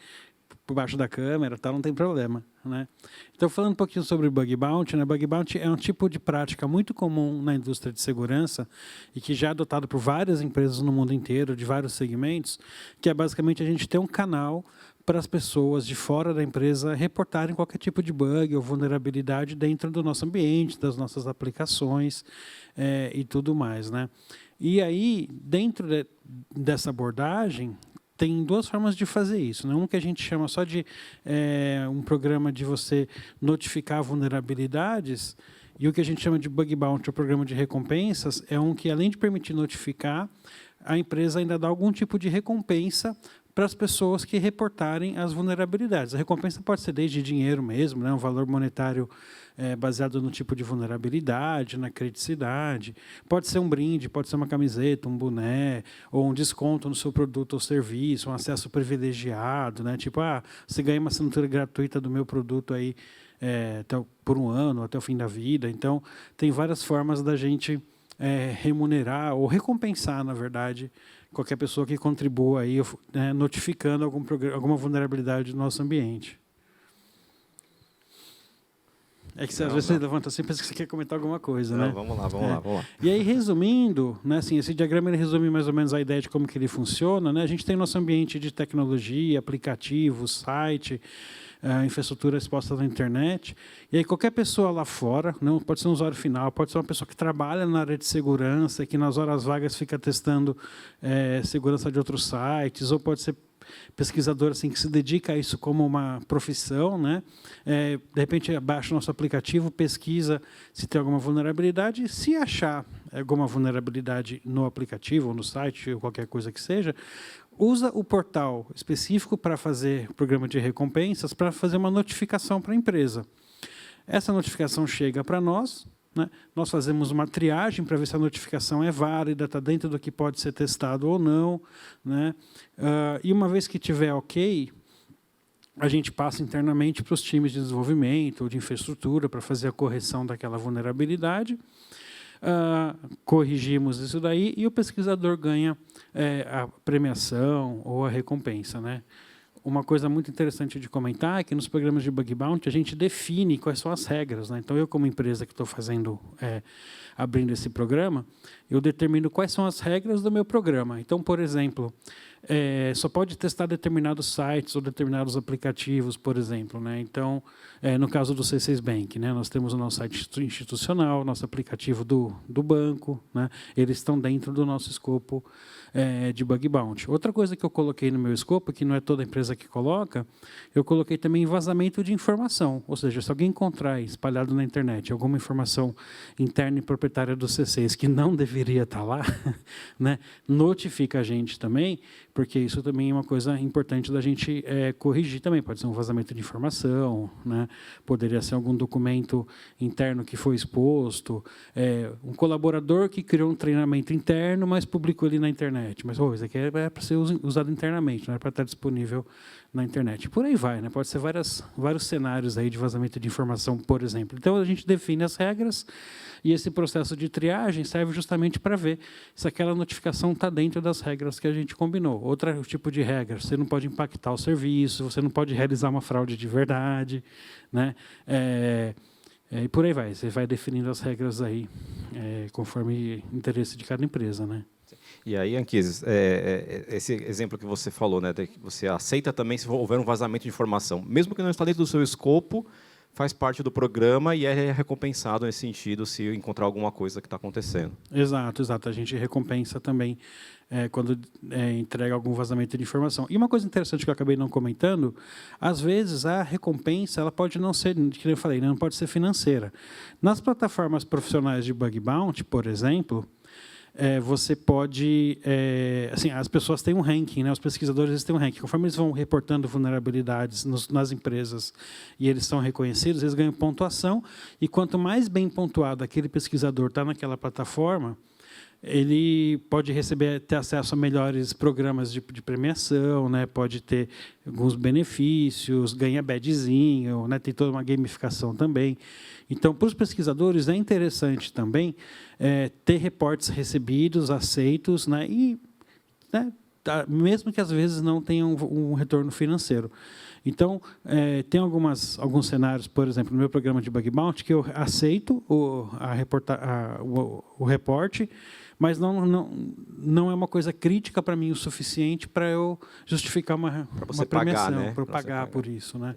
por baixo da câmera, tá? Não tem problema. Né? Então, falando um pouquinho sobre Bug Bounty, né? Bug Bounty é um tipo de prática muito comum na indústria de segurança e que já é adotado por várias empresas no mundo inteiro, de vários segmentos, que é basicamente a gente ter um canal para as pessoas de fora da empresa reportarem qualquer tipo de bug ou vulnerabilidade dentro do nosso ambiente, das nossas aplicações e tudo mais. Né? E aí, dentro dessa abordagem, tem 2 formas de fazer isso. Né? Um que a gente chama só de um programa de você notificar vulnerabilidades, e o que a gente chama de Bug Bounty, o programa de recompensas, é um que, além de permitir notificar, a empresa ainda dá algum tipo de recompensa para as pessoas que reportarem as vulnerabilidades. A recompensa pode ser desde dinheiro mesmo, né, um valor monetário baseado no tipo de vulnerabilidade, na criticidade. Pode ser um brinde, pode ser uma camiseta, um boné, ou um desconto no seu produto ou serviço, um acesso privilegiado, né, tipo, você ganha uma assinatura gratuita do meu produto aí por 1 ano, até o fim da vida. Então, tem várias formas da gente remunerar ou recompensar, na verdade, qualquer pessoa que contribua aí, notificando alguma vulnerabilidade do nosso ambiente. É que às vezes você levanta assim e pensa que você quer comentar alguma coisa, né? Vamos lá. E aí, resumindo, né, assim, esse diagrama ele resume mais ou menos a ideia de como que ele funciona. Né? A gente tem nosso ambiente de tecnologia, aplicativos, site, infraestrutura exposta na internet. E aí qualquer pessoa lá fora, não pode ser um usuário final, pode ser uma pessoa que trabalha na área de segurança, que nas horas vagas fica testando segurança de outros sites, ou pode ser pesquisador assim, que se dedica a isso como uma profissão, né? De repente, baixa o nosso aplicativo, pesquisa se tem alguma vulnerabilidade, e se achar alguma vulnerabilidade no aplicativo, ou no site, ou qualquer coisa que seja, usa o portal específico para fazer programa de recompensas, para fazer uma notificação para a empresa. Essa notificação chega para nós, né? Nós fazemos uma triagem para ver se a notificação é válida, está dentro do que pode ser testado ou não. Né? E uma vez que tiver ok, a gente passa internamente para os times de desenvolvimento ou de infraestrutura para fazer a correção daquela vulnerabilidade. Corrigimos isso daí e o pesquisador ganha a premiação ou a recompensa. Né? uma coisa muito interessante de comentar é que nos programas de Bug Bounty a gente define quais são as regras, né? Então, eu, como empresa que estou abrindo esse programa, eu determino quais são as regras do meu programa. Então, por exemplo, só pode testar determinados sites ou determinados aplicativos, por exemplo, né? Então, no caso do C6 Bank, né, nós temos o nosso site institucional, nosso aplicativo do banco, né? Eles estão dentro do nosso escopo de Bug Bounty. Outra coisa que eu coloquei no meu escopo, que não é toda empresa que coloca, eu coloquei também vazamento de informação, ou seja, se alguém encontrar espalhado na internet alguma informação interna e proprietária do C6 que não deveria estar lá, né, notifica a gente também, porque isso também é uma coisa importante da gente corrigir também. Pode ser um vazamento de informação, né, poderia ser algum documento interno que foi exposto, um colaborador que criou um treinamento interno, mas publicou ele na internet. Mas isso aqui é para ser usado internamente, não é para estar disponível na internet. Por aí vai, né? Pode ser vários cenários aí de vazamento de informação, por exemplo. Então, a gente define as regras e esse processo de triagem serve justamente para ver se aquela notificação está dentro das regras que a gente combinou. Outro tipo de regra, você não pode impactar o serviço, você não pode realizar uma fraude de verdade, né? E por aí vai, você vai definindo as regras aí, conforme o interesse de cada empresa, né? E aí, Anquises, esse exemplo que você falou, né, que você aceita também se houver um vazamento de informação, mesmo que não está dentro do seu escopo, faz parte do programa e é recompensado nesse sentido se encontrar alguma coisa que está acontecendo. Exato. A gente recompensa também quando entrega algum vazamento de informação. E uma coisa interessante que eu acabei não comentando, às vezes a recompensa ela pode não ser, como eu falei, não pode ser financeira. Nas plataformas profissionais de Bug Bounty, por exemplo, você pode... assim, as pessoas têm um ranking, né? Os pesquisadores eles têm um ranking. Conforme eles vão reportando vulnerabilidades nas empresas e eles são reconhecidos, eles ganham pontuação. E quanto mais bem pontuado aquele pesquisador está naquela plataforma, ele pode ter acesso a melhores programas de premiação, né? Pode ter alguns benefícios, ganha badgezinho, né? Tem toda uma gamificação também. Então, para os pesquisadores, é interessante também ter reportes recebidos, aceitos, né? E, né, mesmo que às vezes não tenham um retorno financeiro. Então, tem alguns cenários, por exemplo, no meu programa de Bug Bounty, que eu aceito o reporte, mas não é uma coisa crítica para mim o suficiente para eu justificar uma premiação, né? para eu pagar por isso, né?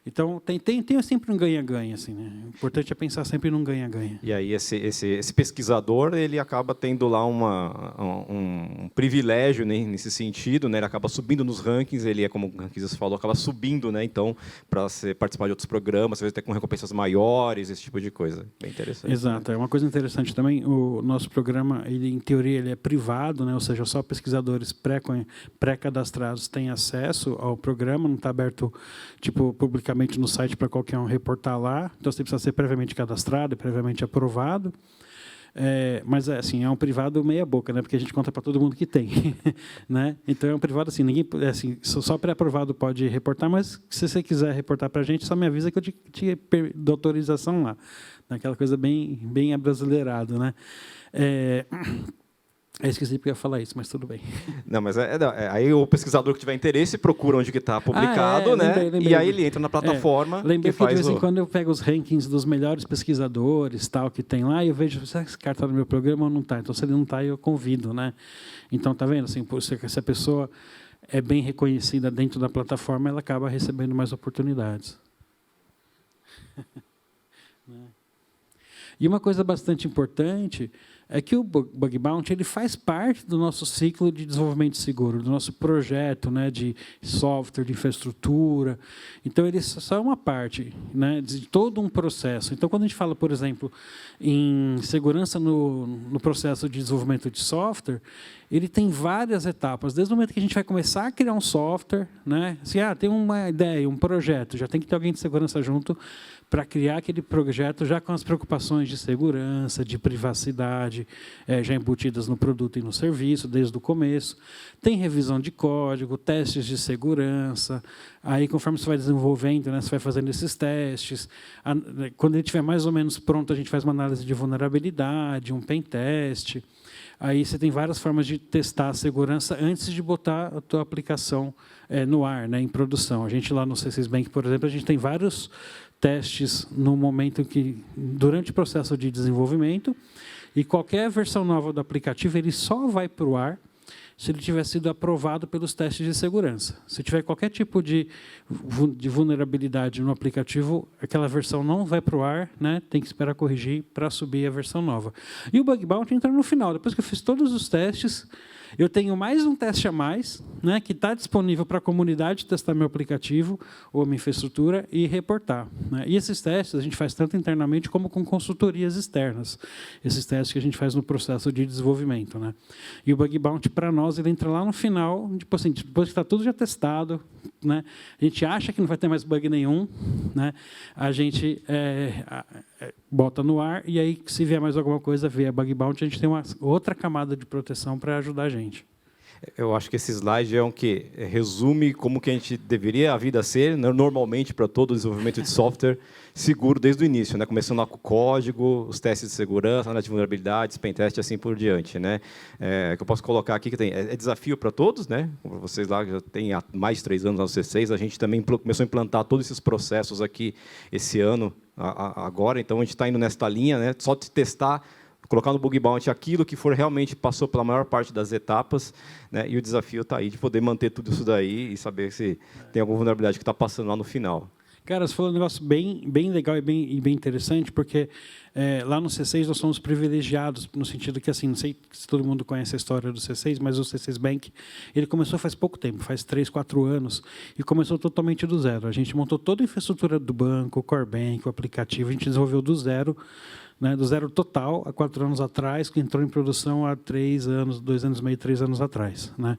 Então, tem sempre um ganha-ganha, assim, né? O importante é pensar sempre num ganha-ganha. E aí, esse pesquisador, ele acaba tendo lá um privilégio, né, nesse sentido, né? Ele acaba subindo nos rankings, ele como o Anquises falou, acaba subindo, né? Então, para participar de outros programas, às vezes até com recompensas maiores, esse tipo de coisa. Bem interessante. Exato. É uma coisa interessante também, o nosso programa, em teoria, ele é privado, né? Ou seja, só pesquisadores pré-cadastrados têm acesso ao programa, não está aberto, tipo, publicamente no site para qualquer um reportar lá. Então, você precisa ser previamente cadastrado e previamente aprovado. Mas assim, é um privado meia boca, né? Porque a gente conta para todo mundo que tem, né? Então é um privado assim, ninguém, assim, só pré-aprovado pode reportar, mas se você quiser reportar para a gente, só me avisa que eu te dou autorização lá. Aquela coisa bem abrasileirado, né? Eu esqueci porque eu ia falar isso, mas tudo bem. Não, mas aí o pesquisador que tiver interesse procura onde que está publicado, né? Lembrei. E aí ele entra na plataforma. Lembrei que de vez em quando eu pego os rankings dos melhores pesquisadores, tal, que tem lá, e eu vejo se esse cara está no meu programa ou não está. Então, se ele não está, eu convido, né? Então, tá vendo? Assim, se a pessoa é bem reconhecida dentro da plataforma, ela acaba recebendo mais oportunidades. E uma coisa bastante importante é que o Bug Bounty ele faz parte do nosso ciclo de desenvolvimento seguro, do nosso projeto, né, de software, de infraestrutura. Então, ele só é uma parte, né, de todo um processo. Então, quando a gente fala, por exemplo, em segurança no processo de desenvolvimento de software, ele tem várias etapas. Desde o momento que a gente vai começar a criar um software, né, assim, tem uma ideia, um projeto, já tem que ter alguém de segurança junto para criar aquele projeto já com as preocupações de segurança, de privacidade, já embutidas no produto e no serviço, desde o começo. Tem revisão de código, testes de segurança. Aí, conforme você vai desenvolvendo, né, você vai fazendo esses testes. Quando ele estiver mais ou menos pronto, a gente faz uma análise de vulnerabilidade, um pen test. aí você tem várias formas de testar a segurança antes de botar a tua aplicação no ar, né, em produção. A gente lá no C6 Bank, por exemplo, a gente tem vários testes no momento durante o processo de desenvolvimento, e qualquer versão nova do aplicativo ele só vai para o ar se ele tiver sido aprovado pelos testes de segurança. Se tiver qualquer tipo de vulnerabilidade no aplicativo, aquela versão não vai para o ar, né? Tem que esperar corrigir para subir a versão nova. E o Bug Bounty entra no final. Depois que eu fiz todos os testes, eu tenho mais um teste a mais, né, que está disponível para a comunidade testar meu aplicativo ou minha infraestrutura e reportar, né? E esses testes a gente faz tanto internamente como com consultorias externas. Esses testes que a gente faz no processo de desenvolvimento, né? E o Bug Bounty, para nós, ele entra lá no final, tipo assim, depois que está tudo já testado, né? A gente acha que não vai ter mais bug nenhum, né? A gente bota no ar, e aí, se vier mais alguma coisa, vier Bug Bounty, a gente tem uma outra camada de proteção para ajudar a gente. Eu acho que esse slide é um que resume como que a gente deveria a vida ser, normalmente, para todo o desenvolvimento de software seguro desde o início, né? Começando lá com o código, os testes de segurança, análise de vulnerabilidades, pentest, assim por diante, né? Que eu posso colocar aqui que é desafio para todos, né? Vocês lá já têm há mais de 3 anos no C6, a gente também começou a implantar todos esses processos aqui esse ano, agora, então a gente está indo nesta linha, né? Só de testar, colocar no Bug Bounty aquilo que realmente passou pela maior parte das etapas, né? E o desafio está aí de poder manter tudo isso daí e saber se tem alguma vulnerabilidade que está passando lá no final. Cara, você falou um negócio bem legal e bem interessante, porque lá no C6 nós somos privilegiados, no sentido que, assim, não sei se todo mundo conhece a história do C6, mas o C6 Bank, ele começou faz pouco tempo, faz 3, 4 anos, e começou totalmente do zero. A gente montou toda a infraestrutura do banco, o Core Bank, o aplicativo, a gente desenvolveu do zero, né, do zero total, há 4 anos atrás, que entrou em produção há 3 anos, 2 anos e meio, 3 anos atrás, né?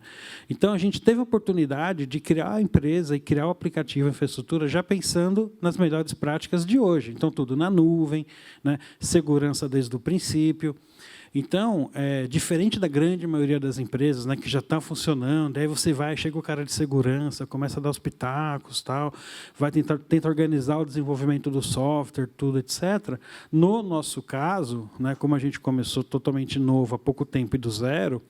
Então, a gente teve a oportunidade de criar a empresa e criar o aplicativo, a infraestrutura, já pensando nas melhores práticas de hoje. Então, tudo na nuvem, né, segurança desde o princípio. Então, diferente da grande maioria das empresas, né, que já está funcionando, aí você chega o cara de segurança, começa a dar os pitacos, tal, vai tenta organizar o desenvolvimento do software, tudo, etc. No nosso caso, né, como a gente começou totalmente novo, há pouco tempo e do zero,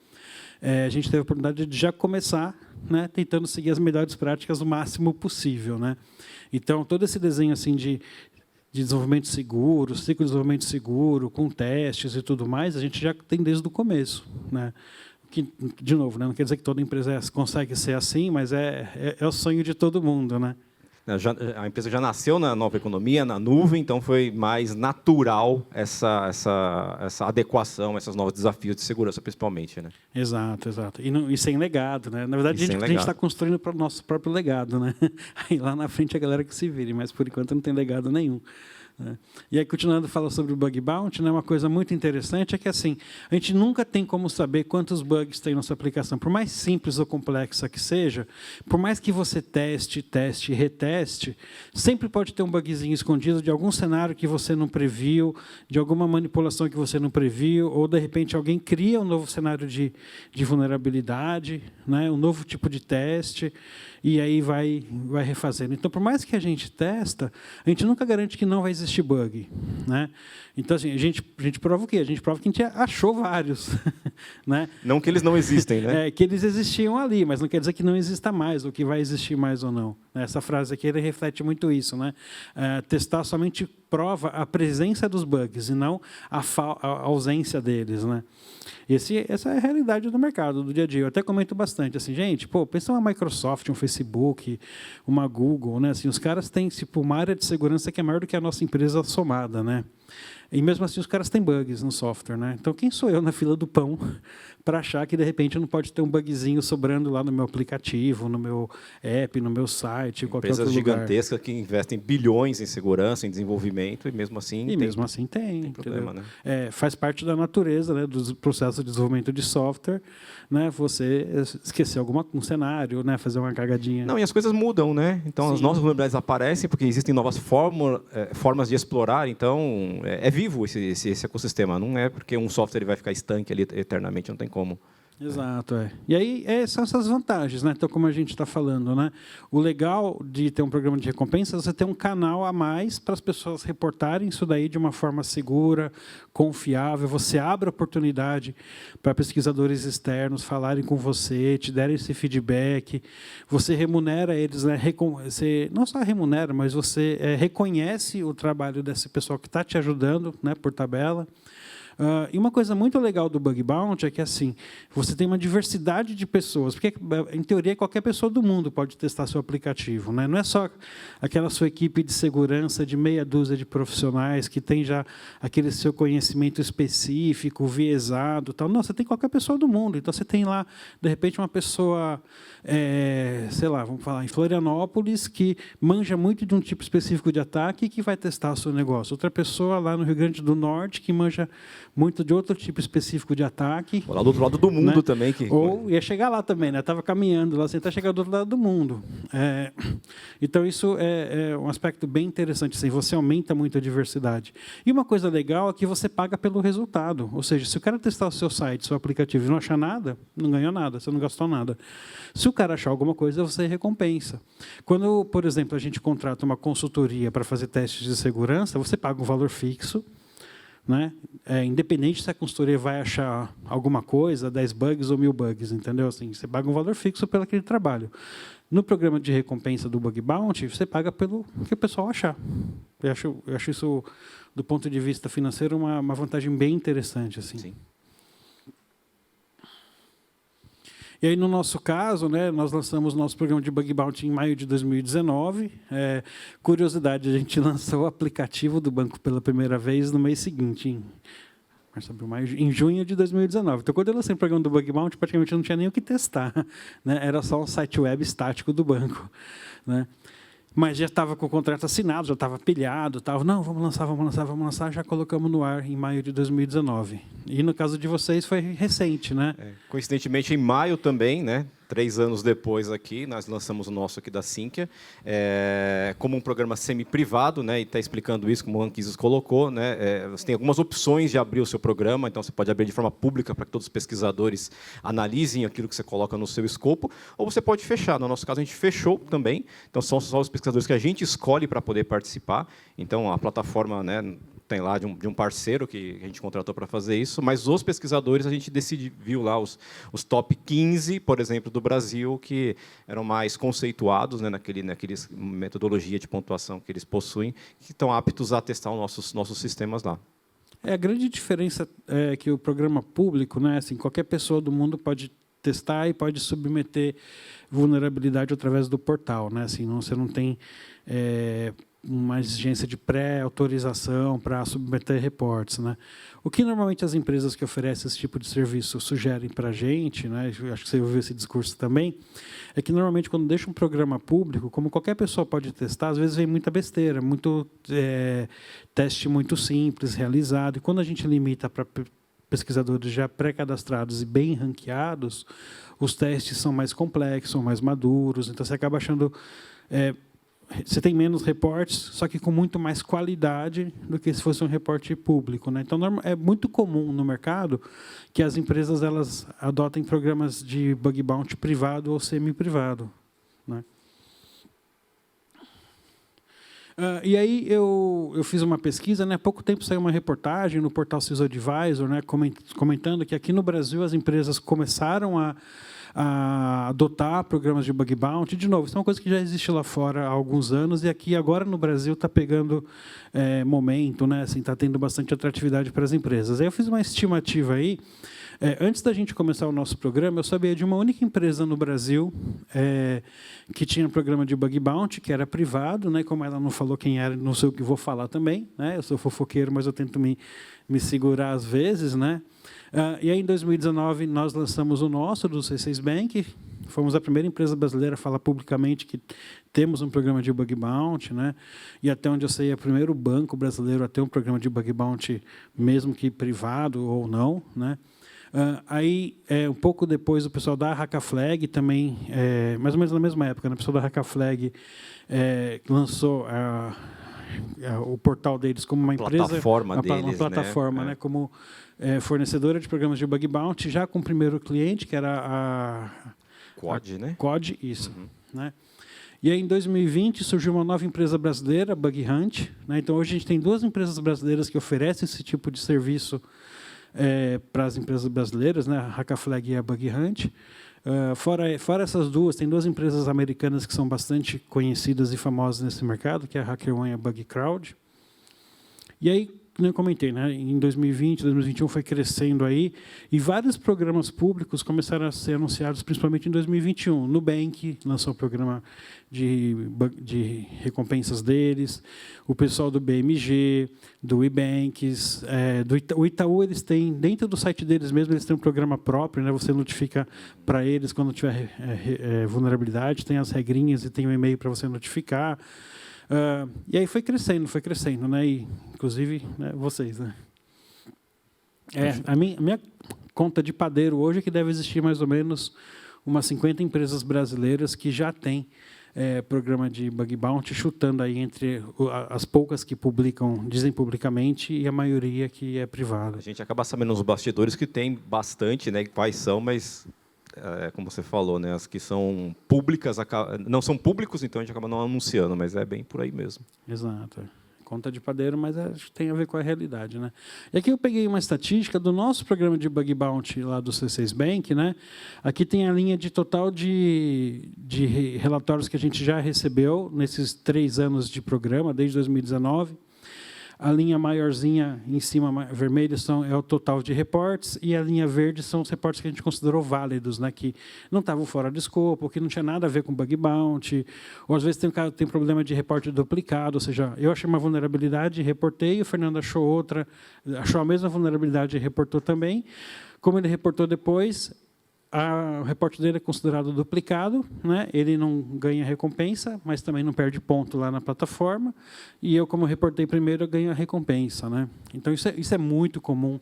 a gente teve a oportunidade de já começar, né, tentando seguir as melhores práticas o máximo possível, né? Então, todo esse desenho assim de desenvolvimento seguro, ciclo de desenvolvimento seguro, com testes e tudo mais, a gente já tem desde o começo, né? Que, de novo, né, não quer dizer que toda empresa consegue ser assim, mas é o sonho de todo mundo, né? A empresa já nasceu na nova economia, na nuvem, então foi mais natural essa adequação, esses novos desafios de segurança, principalmente, né? Exato. E sem legado, né? Na verdade, a gente está construindo para o nosso próprio legado, né? Aí lá na frente a galera que se vire, mas por enquanto não tem legado nenhum. E aí, continuando a falar sobre o Bug Bounty, né, uma coisa muito interessante é que, assim, a gente nunca tem como saber quantos bugs tem na sua aplicação. Por mais simples ou complexa que seja, por mais que você teste e reteste, sempre pode ter um bugzinho escondido de algum cenário que você não previu, de alguma manipulação que você não previu, ou, de repente, alguém cria um novo cenário de vulnerabilidade, né, um novo tipo de teste, e aí vai refazendo. Então, por mais que a gente testa, a gente nunca garante que não vai existir bug, né? Então, assim, a gente prova o quê? A gente prova que a gente achou vários, né? Não que eles não existem, né? Que eles existiam ali, mas não quer dizer que não exista mais, ou que vai existir mais ou não. Essa frase aqui ele reflete muito isso, né? Testar somente prova a presença dos bugs e não a ausência deles, né? Essa é a realidade do mercado, do dia a dia. Eu até comento bastante, assim, gente, pensa uma Microsoft, um Facebook, uma Google, né? Assim, os caras têm uma área de segurança que é maior do que a nossa empresa somada, né? E mesmo assim os caras têm bugs no software, né? Então quem sou eu na fila do pão para achar que de repente não pode ter um bugzinho sobrando lá no meu aplicativo, no meu app, no meu site, qualquer outro lugar. Empresas gigantescas que investem bilhões em segurança, em desenvolvimento, e mesmo assim tem problema, né? Faz parte da natureza, né, dos processos de desenvolvimento de software, né? Você esquecer um cenário, né? Fazer uma cagadinha. Não, e as coisas mudam, né? Então as novas vulnerabilidades aparecem porque existem novas formas de explorar. Então é vivo esse ecossistema. Não é porque um software vai ficar estanque ali eternamente, não tem como. Exato, é. E aí são essas vantagens, né? Então, como a gente está falando, né? O legal de ter um programa de recompensa é você ter um canal a mais para as pessoas reportarem isso daí de uma forma segura, confiável. Você abre a oportunidade para pesquisadores externos falarem com você, te derem esse feedback. Você remunera eles, né? Você não só remunera, mas você reconhece o trabalho desse pessoal que está te ajudando, né? Por tabela. E uma coisa muito legal do Bug Bounty é que assim, você tem uma diversidade de pessoas, porque, em teoria, qualquer pessoa do mundo pode testar seu aplicativo, né? Não é só aquela sua equipe de segurança de meia dúzia de profissionais que tem já aquele seu conhecimento específico, viesado, tal. Não, você tem qualquer pessoa do mundo. Então, você tem lá, de repente, uma pessoa, sei lá, vamos falar, em Florianópolis, que manja muito de um tipo específico de ataque e que vai testar o seu negócio. Outra pessoa lá no Rio Grande do Norte, que manja muito de outro tipo específico de ataque. Lá do outro lado do mundo, né? Também. Ou ia chegar lá também, né? Estava caminhando lá, tentar chegar do outro lado do mundo. Então, isso é um aspecto bem interessante. Assim, você aumenta muito a diversidade. E uma coisa legal é que você paga pelo resultado. Ou seja, se o cara testar o seu site, seu aplicativo e não achar nada, não ganhou nada, você não gastou nada. Se o cara achar alguma coisa, você recompensa. Quando, por exemplo, a gente contrata uma consultoria para fazer testes de segurança, você paga um valor fixo, né? Independente se a consultoria vai achar alguma coisa, 10 bugs ou 1000 bugs, entendeu? Assim, você paga um valor fixo pelo aquele trabalho. No programa de recompensa do Bug Bounty, você paga pelo que o pessoal achar. Eu acho isso, do ponto de vista financeiro, uma vantagem bem interessante. Assim. Sim. E aí, no nosso caso, né, nós lançamos nosso programa de Bug Bounty em maio de 2019. Curiosidade, a gente lançou o aplicativo do banco pela primeira vez no mês seguinte, em junho de 2019. Então, quando eu lancei o programa do Bug Bounty, praticamente não tinha nem o que testar, né? Era só um site web estático do banco, né? Mas já estava com o contrato assinado, já estava pilhado, não, vamos lançar, já colocamos no ar em maio de 2019. E no caso de vocês foi recente, né? Coincidentemente, em maio também, né? 3 anos depois aqui, nós lançamos o nosso aqui da Sinqia, como um programa semi-privado, né? E está explicando isso, como o Anquises colocou, né? Você tem algumas opções de abrir o seu programa, então você pode abrir de forma pública para que todos os pesquisadores analisem aquilo que você coloca no seu escopo, ou você pode fechar. No nosso caso, a gente fechou também, então são só os pesquisadores que a gente escolhe para poder participar. Então, a plataforma, né, tem lá de um parceiro que a gente contratou para fazer isso, mas os pesquisadores, a gente viu lá os top 15, por exemplo, do Brasil, que eram mais conceituados, né, naqueles metodologia de pontuação que eles possuem, que estão aptos a testar os nossos sistemas lá. A grande diferença é que o programa público, né, assim, qualquer pessoa do mundo pode testar e pode submeter vulnerabilidade através do portal, né? Assim, você não tem uma exigência de pré-autorização para submeter reportes, né? O que normalmente as empresas que oferecem esse tipo de serviço sugerem para a gente, né? Eu acho que você ouviu esse discurso também, é que normalmente quando deixa um programa público, como qualquer pessoa pode testar, às vezes vem muita besteira, muito teste muito simples realizado, e quando a gente limita para pesquisadores já pré-cadastrados e bem ranqueados, os testes são mais complexos, são mais maduros, então você acaba achando... você tem menos reportes, só que com muito mais qualidade do que se fosse um reporte público, né? Então, é muito comum no mercado que as empresas elas adotem programas de Bug Bounty privado ou semi-privado, né? E aí eu fiz uma pesquisa, né? Há pouco tempo saiu uma reportagem no portal CISO-Advisor, né? Comentando que aqui no Brasil as empresas começaram a adotar programas de Bug Bounty. De novo, isso é uma coisa que já existe lá fora há alguns anos e aqui agora no Brasil está pegando momento, né? Assim, está tendo bastante atratividade para as empresas. Aí eu fiz uma estimativa aí. Antes da gente começar o nosso programa, eu sabia de uma única empresa no Brasil que tinha um programa de Bug Bounty, que era privado, né? Como ela não falou quem era, não sei o que vou falar também, né? Eu sou fofoqueiro, mas eu tento me segurar às vezes, né? E aí, em 2019, nós lançamos o nosso, do C6 Bank. Fomos a primeira empresa brasileira a falar publicamente que temos um programa de Bug Bounty, né? E até onde eu sei, é o primeiro banco brasileiro a ter um programa de Bug Bounty, mesmo que privado ou não, né? Aí, um pouco depois, o pessoal da Hackaflag também, mais ou menos na mesma época, né? O pessoal da Hackaflag lançou a o portal deles como uma empresa, plataforma deles, uma plataforma, né, como fornecedora de programas de bug bounty, já com o primeiro cliente, que era a Quad, né? Quad, isso. Né? E aí, em 2020, surgiu uma nova empresa brasileira, Bug Hunt. Né? Então, hoje a gente tem 2 empresas brasileiras que oferecem esse tipo de serviço para as empresas brasileiras, né? A Hackaflag e a Bug Hunt. Fora essas 2, tem 2 empresas americanas que são bastante conhecidas e famosas nesse mercado, que é a HackerOne e a BugCrowd. E aí, como eu comentei, né, em 2020, 2021 foi crescendo aí, e vários programas públicos começaram a ser anunciados, principalmente em 2021. Nubank lançou o programa de recompensas deles, o pessoal do BMG, do Ebanks, o Itaú, eles têm, dentro do site deles mesmo, eles têm um programa próprio, né, você notifica para eles quando tiver vulnerabilidade, tem as regrinhas e tem um e-mail para você notificar. E aí foi crescendo, né? E, inclusive, né, vocês, né? A minha conta de padeiro hoje é que deve existir mais ou menos umas 50 empresas brasileiras que já têm programa de bug bounty, chutando aí entre as poucas que dizem publicamente, e a maioria que é privada. A gente acaba sabendo nos bastidores que tem bastante, né? Quais são, mas como você falou, né, as que são públicas não são públicos, então a gente acaba não anunciando, mas é bem por aí mesmo. Exato. Conta de padeiro, mas tem a ver com a realidade, né? E aqui eu peguei uma estatística do nosso programa de bug bounty lá do C6 Bank, né? Aqui tem a linha de total de relatórios que a gente já recebeu nesses 3 anos de programa, desde 2019. A linha maiorzinha em cima, vermelha, é o total de reportes, e a linha verde são os reportes que a gente considerou válidos, né, que não estavam fora de escopo, que não tinha nada a ver com bug bounty, ou às vezes tem problema de reporte duplicado, ou seja, eu achei uma vulnerabilidade, reportei, o Fernando achou outra, achou a mesma vulnerabilidade e reportou também. Como ele reportou depois, o reporte dele é considerado duplicado, né? Ele não ganha recompensa, mas também não perde ponto lá na plataforma. E eu, como reportei primeiro, eu ganho a recompensa, né? Então, isso é muito comum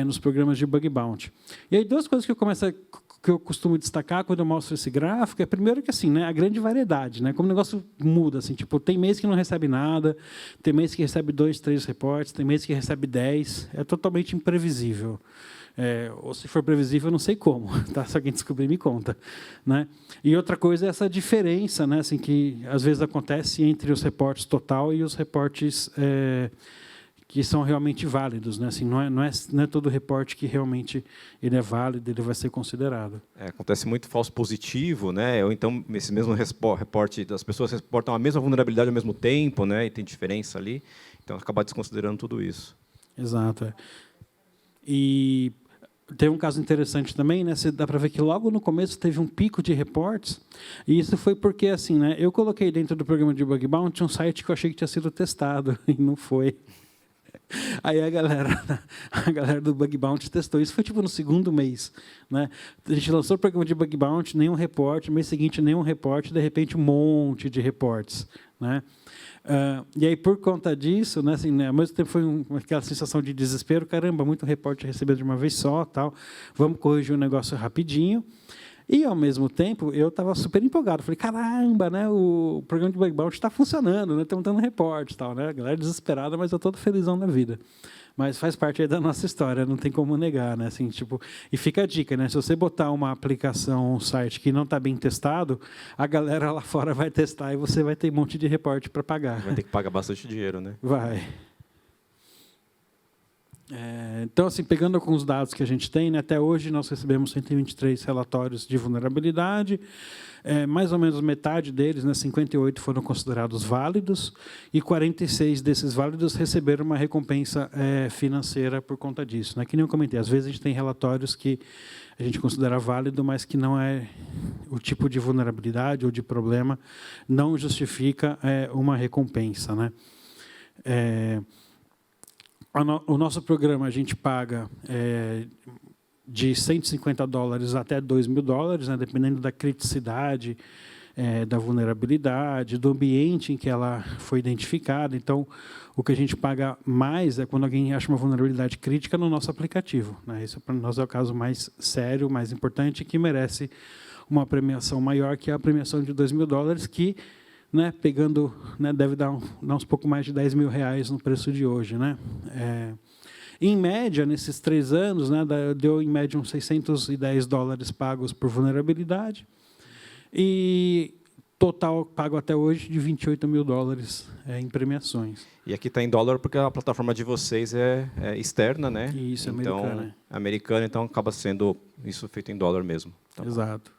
nos programas de bug bounty. E aí, 2 coisas que eu costumo destacar quando eu mostro esse gráfico é, primeiro, que assim, né, a grande variedade, né? Como o negócio muda, assim, tipo, tem mês que não recebe nada, tem mês que recebe 2, 3 reportes, tem mês que recebe 10, é totalmente imprevisível. Ou se for previsível, eu não sei como, tá? Se alguém descobrir, me conta, né? E outra coisa é essa diferença, né, assim, que às vezes acontece entre os reportes total e os reportes que são realmente válidos, né? Assim, não é todo reporte que realmente ele é válido, ele vai ser considerado. Acontece muito falso positivo, né? Ou então esse mesmo reporte, as pessoas reportam a mesma vulnerabilidade ao mesmo tempo, né? E tem diferença ali, então acaba desconsiderando tudo isso. Exato. E tem um caso interessante também, né? Dá para ver que logo no começo teve um pico de reportes, e isso foi porque, assim, né, eu coloquei dentro do programa de bug bounty um site que eu achei que tinha sido testado, e não foi. Aí a galera do bug bounty testou. Isso foi tipo no 2º mês, né? A gente lançou o programa de bug bounty, nenhum reporte, mês seguinte nenhum reporte, de repente um monte de reportes, né? E aí, por conta disso, né, assim, né, ao mesmo tempo foi aquela sensação de desespero, caramba, muito reporte recebido de uma vez só, tal, vamos corrigir o negócio rapidinho. E, ao mesmo tempo, eu estava super empolgado. Falei, caramba, né, o programa de bug bounty está funcionando, né, estamos dando reporte, tal, né, a galera desesperada, mas eu estou todo felizão da vida. Mas faz parte aí da nossa história, não tem como negar, né? Assim, tipo, e fica a dica, né? Se você botar uma aplicação, um site que não está bem testado, a galera lá fora vai testar e você vai ter um monte de reporte para pagar. Vai ter que pagar bastante dinheiro, né? Vai. Então, assim, pegando com os dados que a gente tem, né, até hoje nós recebemos 123 relatórios de vulnerabilidade, mais ou menos metade deles, né, 58, foram considerados válidos, e 46 desses válidos receberam uma recompensa financeira por conta disso, né? Que nem eu comentei, às vezes a gente tem relatórios que a gente considera válido, mas que não é o tipo de vulnerabilidade ou de problema, não justifica uma recompensa, né? O nosso programa a gente paga de $150 até $2.000, né, dependendo da criticidade, da vulnerabilidade, do ambiente em que ela foi identificada. Então, o que a gente paga mais é quando alguém acha uma vulnerabilidade crítica no nosso aplicativo, né? Isso, para nós, é o caso mais sério, mais importante, que merece uma premiação maior, que é a premiação de $2.000, que né, pegando, né, deve dar uns pouco mais de R$10 mil no preço de hoje, né? Em média, nesses 3 anos, né, deu em média uns $610 pagos por vulnerabilidade e total pago até hoje de $28 mil em premiações. E aqui está em dólar porque a plataforma de vocês é externa, né? Isso, então, americana. Americana, então acaba sendo isso feito em dólar mesmo. Tá Exato.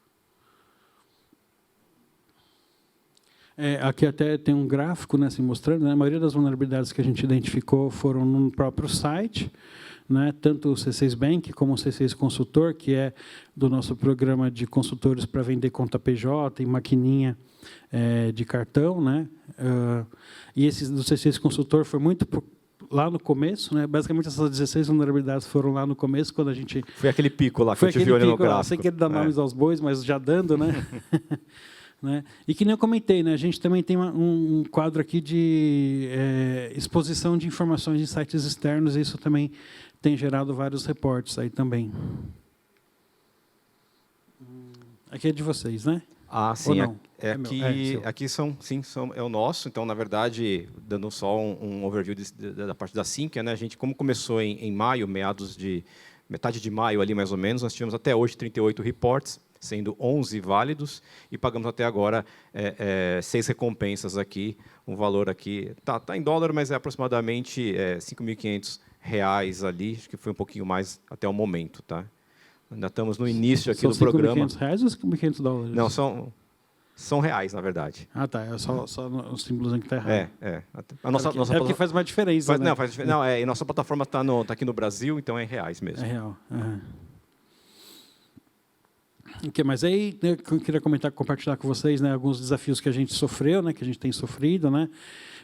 Aqui até tem um gráfico, né, assim, mostrando, né, a maioria das vulnerabilidades que a gente identificou foram no próprio site, né, tanto o C6 Bank como o C6 Consultor, que é do nosso programa de consultores para vender conta PJ e maquininha de cartão, né, e esse do C6 Consultor foi muito lá no começo, né, basicamente essas 16 vulnerabilidades foram lá no começo, quando a gente... Foi aquele pico lá que eu tive olhando no gráfico. Sem querer dar nomes aos bois, mas já dando, né? Né? E que nem eu comentei, né, a gente também tem um quadro aqui de exposição de informações em sites externos, e isso também tem gerado vários reportes aí também. Aqui é de vocês, né? Ah, sim. Ou não? Aqui é o nosso. Então, na verdade, dando só um overview da parte da Sinqia, né, a gente, como começou em maio, metade de maio ali mais ou menos, nós tivemos até hoje 38 reports, sendo 11 válidos, e pagamos até agora 6 recompensas aqui. Um valor aqui, tá em dólar, mas é aproximadamente R$5.500 ali, acho que foi um pouquinho mais até o momento. Tá? Ainda estamos no início aqui do programa. São R$5.500 ou R$5.500? Não, são reais, na verdade. Ah, tá. É só o símbolo que está errado. A nossa porque faz uma diferença. Né? E nossa plataforma está aqui no Brasil, então é reais mesmo. É real. Mas aí eu queria compartilhar com vocês, né, alguns desafios que a gente sofreu, né, que a gente tem sofrido, né.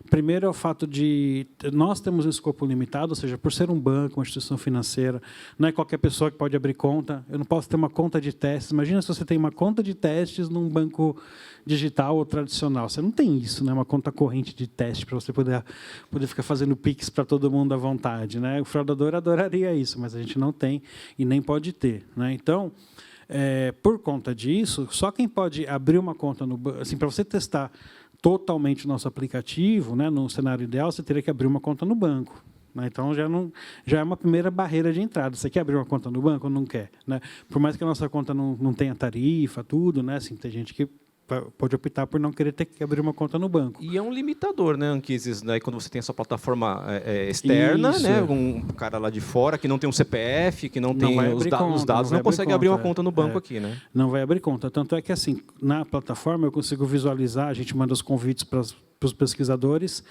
Primeiro é o fato de nós temos um escopo limitado, ou seja, por ser um banco, uma instituição financeira, não é qualquer pessoa que pode abrir conta. Eu não posso ter uma conta de testes. Imagina se você tem uma conta de testes num banco digital ou tradicional. Você não tem isso, né, uma conta corrente de teste para você poder ficar fazendo Pix para todo mundo à vontade, né. O fraudador adoraria isso, mas a gente não tem e nem pode ter, né. Então, por conta disso, só quem pode abrir uma conta no banco, assim, para você testar totalmente o nosso aplicativo, né, no cenário ideal, você teria que abrir uma conta no banco. Né? Então, já é uma primeira barreira de entrada. Você quer abrir uma conta no banco ou não quer? Né? Por mais que a nossa conta não tenha tarifa, tudo, né, assim, tem gente que pode optar por não querer ter que abrir uma conta no banco. E é um limitador, né, Anquises? Né? Quando você tem a sua plataforma externa, né, um cara lá de fora que não tem um CPF, que não tem os dados, não consegue abrir uma conta no banco aqui, né? Não vai abrir conta. Tanto é que, assim, na plataforma eu consigo visualizar, a gente manda os convites para os pesquisadores,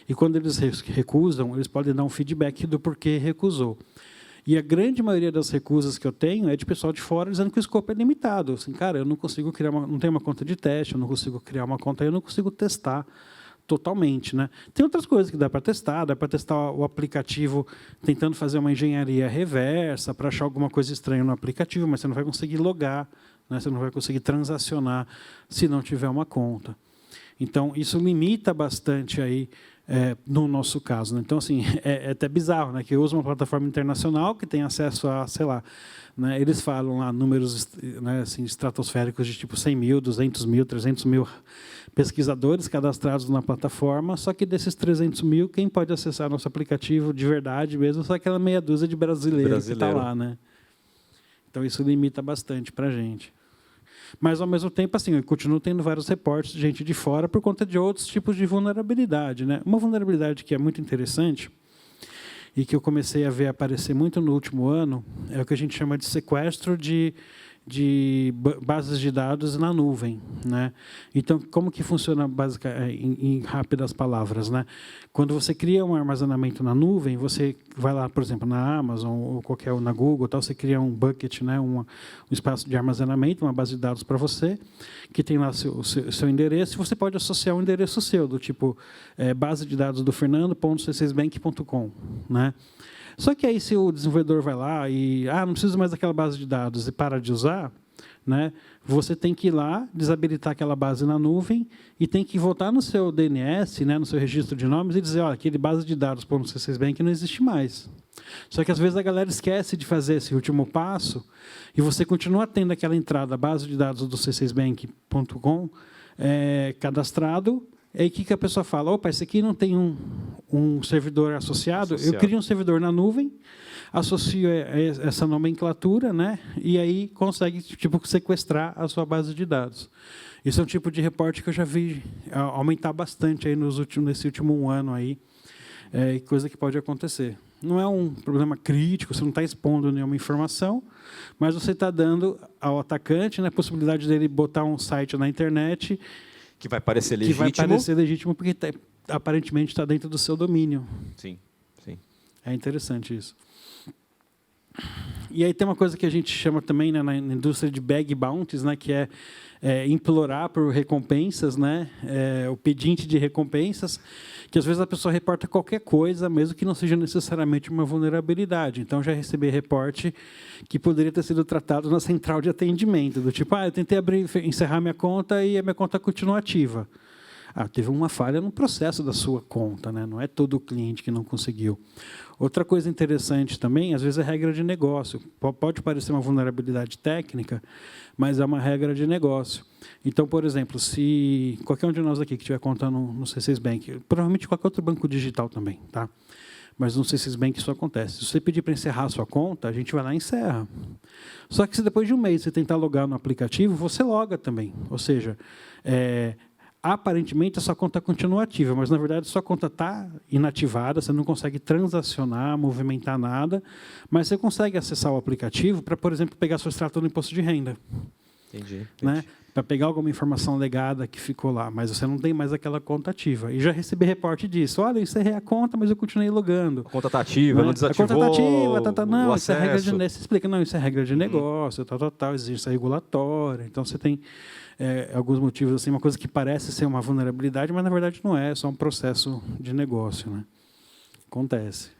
e quando eles recusam, eles podem dar um feedback do porquê recusou. E a grande maioria das recusas que eu tenho é de pessoal de fora dizendo que o escopo é limitado. Assim, cara, eu não consigo não tenho uma conta de teste, eu não consigo criar uma conta, eu não consigo testar totalmente, né? Tem outras coisas que dá para testar o aplicativo tentando fazer uma engenharia reversa para achar alguma coisa estranha no aplicativo, mas você não vai conseguir logar, né? Você não vai conseguir transacionar se não tiver uma conta. Então, isso limita bastante aí, no nosso caso. Né? Então, assim, é até bizarro, né? Que eu uso uma plataforma internacional que tem acesso a, sei lá, né? Eles falam lá números, né, assim, estratosféricos de tipo 100 mil, 200 mil, 300 mil pesquisadores cadastrados na plataforma, só que desses 300 mil, quem pode acessar nosso aplicativo de verdade mesmo só aquela meia dúzia de brasileiros que está lá. Né? Então, isso limita bastante para a gente. Mas, ao mesmo tempo, assim, eu continuo tendo vários reportes de gente de fora por conta de outros tipos de vulnerabilidade. Né? Uma vulnerabilidade que é muito interessante e que eu comecei a ver aparecer muito no último ano é o que a gente chama de sequestro de bases de dados na nuvem. Né? Então, como que funciona em rápidas palavras? Né? Quando você cria um armazenamento na nuvem, você vai lá, por exemplo, na Amazon ou na Google, tal, você cria um bucket, né, um espaço de armazenamento, uma base de dados para você, que tem lá o seu endereço, e você pode associar um endereço seu, do tipo base de dados do Fernando.c6bank.com. Né? Só que aí, se o desenvolvedor vai lá e não preciso mais daquela base de dados e para de usar, né, você tem que ir lá, desabilitar aquela base na nuvem e tem que voltar no seu DNS, né, no seu registro de nomes, e dizer, aquele base de dados no C6 Bank não existe mais. Só que, às vezes, a galera esquece de fazer esse último passo e você continua tendo aquela entrada, base de dados do C6bank.com, cadastrado. Aí o que a pessoa fala? Opa, esse aqui não tem um servidor associado. Eu crio um servidor na nuvem, associo essa nomenclatura, né? E aí consegue tipo, sequestrar a sua base de dados. Isso é um tipo de reporte que eu já vi aumentar bastante aí nesse último ano aí, coisa que pode acontecer. Não é um problema crítico, você não está expondo nenhuma informação, mas você está dando ao atacante, né, a possibilidade dele botar um site na internet que vai parecer legítimo. Que vai parecer legítimo porque aparentemente está dentro do seu domínio. Sim, sim. É interessante isso. E aí tem uma coisa que a gente chama também, né, na indústria de bug bounties, né, que é implorar por recompensas, né, o pedinte de recompensas, que às vezes a pessoa reporta qualquer coisa, mesmo que não seja necessariamente uma vulnerabilidade. Então, já recebi reporte que poderia ter sido tratado na central de atendimento, do tipo, eu tentei encerrar minha conta e a minha conta continua ativa. Teve uma falha no processo da sua conta, né? Não é todo o cliente que não conseguiu. Outra coisa interessante também, às vezes, é regra de negócio. Pode parecer uma vulnerabilidade técnica, mas é uma regra de negócio. Então, por exemplo, se qualquer um de nós aqui que tiver conta no C6 Bank, provavelmente qualquer outro banco digital também, tá? Mas no C6 Bank isso acontece. Se você pedir para encerrar a sua conta, a gente vai lá e encerra. Só que se depois de um mês você tentar logar no aplicativo, você loga também. Ou seja, aparentemente a sua conta continua ativa, mas na verdade a sua conta está inativada, você não consegue transacionar, movimentar nada, mas você consegue acessar o aplicativo para, por exemplo, pegar seu extrato do imposto de renda. Entendi. Né? Para pegar alguma informação legada que ficou lá, mas você não tem mais aquela conta ativa. E já recebi reporte disso. Olha, eu encerrei a conta, mas eu continuei logando. A conta está ativa, não desativou. A conta está ativa, não, isso é regra de negócio. Você explica, não, isso é regra de negócio, tal, existe regulatória. Então você tem alguns motivos, assim, uma coisa que parece ser uma vulnerabilidade, mas na verdade não é só um processo de negócio, né? Acontece.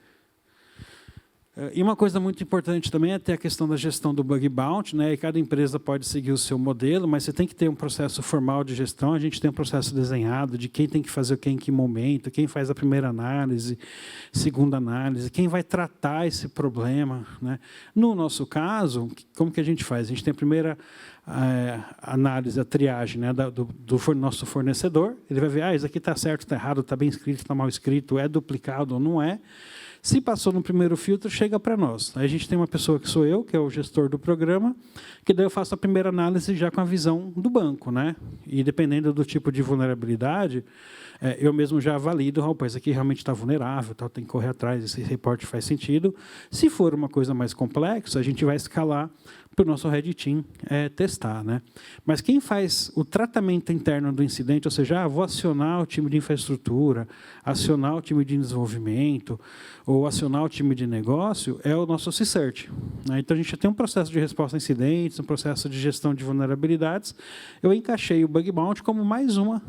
E uma coisa muito importante também é ter a questão da gestão do bug bounty, né? E cada empresa pode seguir o seu modelo, mas você tem que ter um processo formal de gestão. A gente tem um processo desenhado de quem tem que fazer o que em que momento, quem faz a primeira análise, segunda análise, quem vai tratar esse problema, né? No nosso caso, como que a gente faz? A gente tem a primeira análise, a triagem, né, do nosso fornecedor. Ele vai ver, isso aqui está certo, está errado, está bem escrito, está mal escrito, é duplicado ou não é. Se passou no primeiro filtro, chega para nós. Aí a gente tem uma pessoa que sou eu, que é o gestor do programa, que daí eu faço a primeira análise já com a visão do banco, né? E dependendo do tipo de vulnerabilidade, eu mesmo já valido, isso aqui realmente está vulnerável, tem que correr atrás, esse reporte faz sentido. Se for uma coisa mais complexa, a gente vai escalar para o nosso Red Team testar, né? Mas quem faz o tratamento interno do incidente, ou seja, vou acionar o time de infraestrutura, acionar o time de desenvolvimento, ou acionar o time de negócio, é o nosso CSERT. Né? Então, a gente já tem um processo de resposta a incidentes, um processo de gestão de vulnerabilidades. Eu encaixei o Bug Bounty como mais uma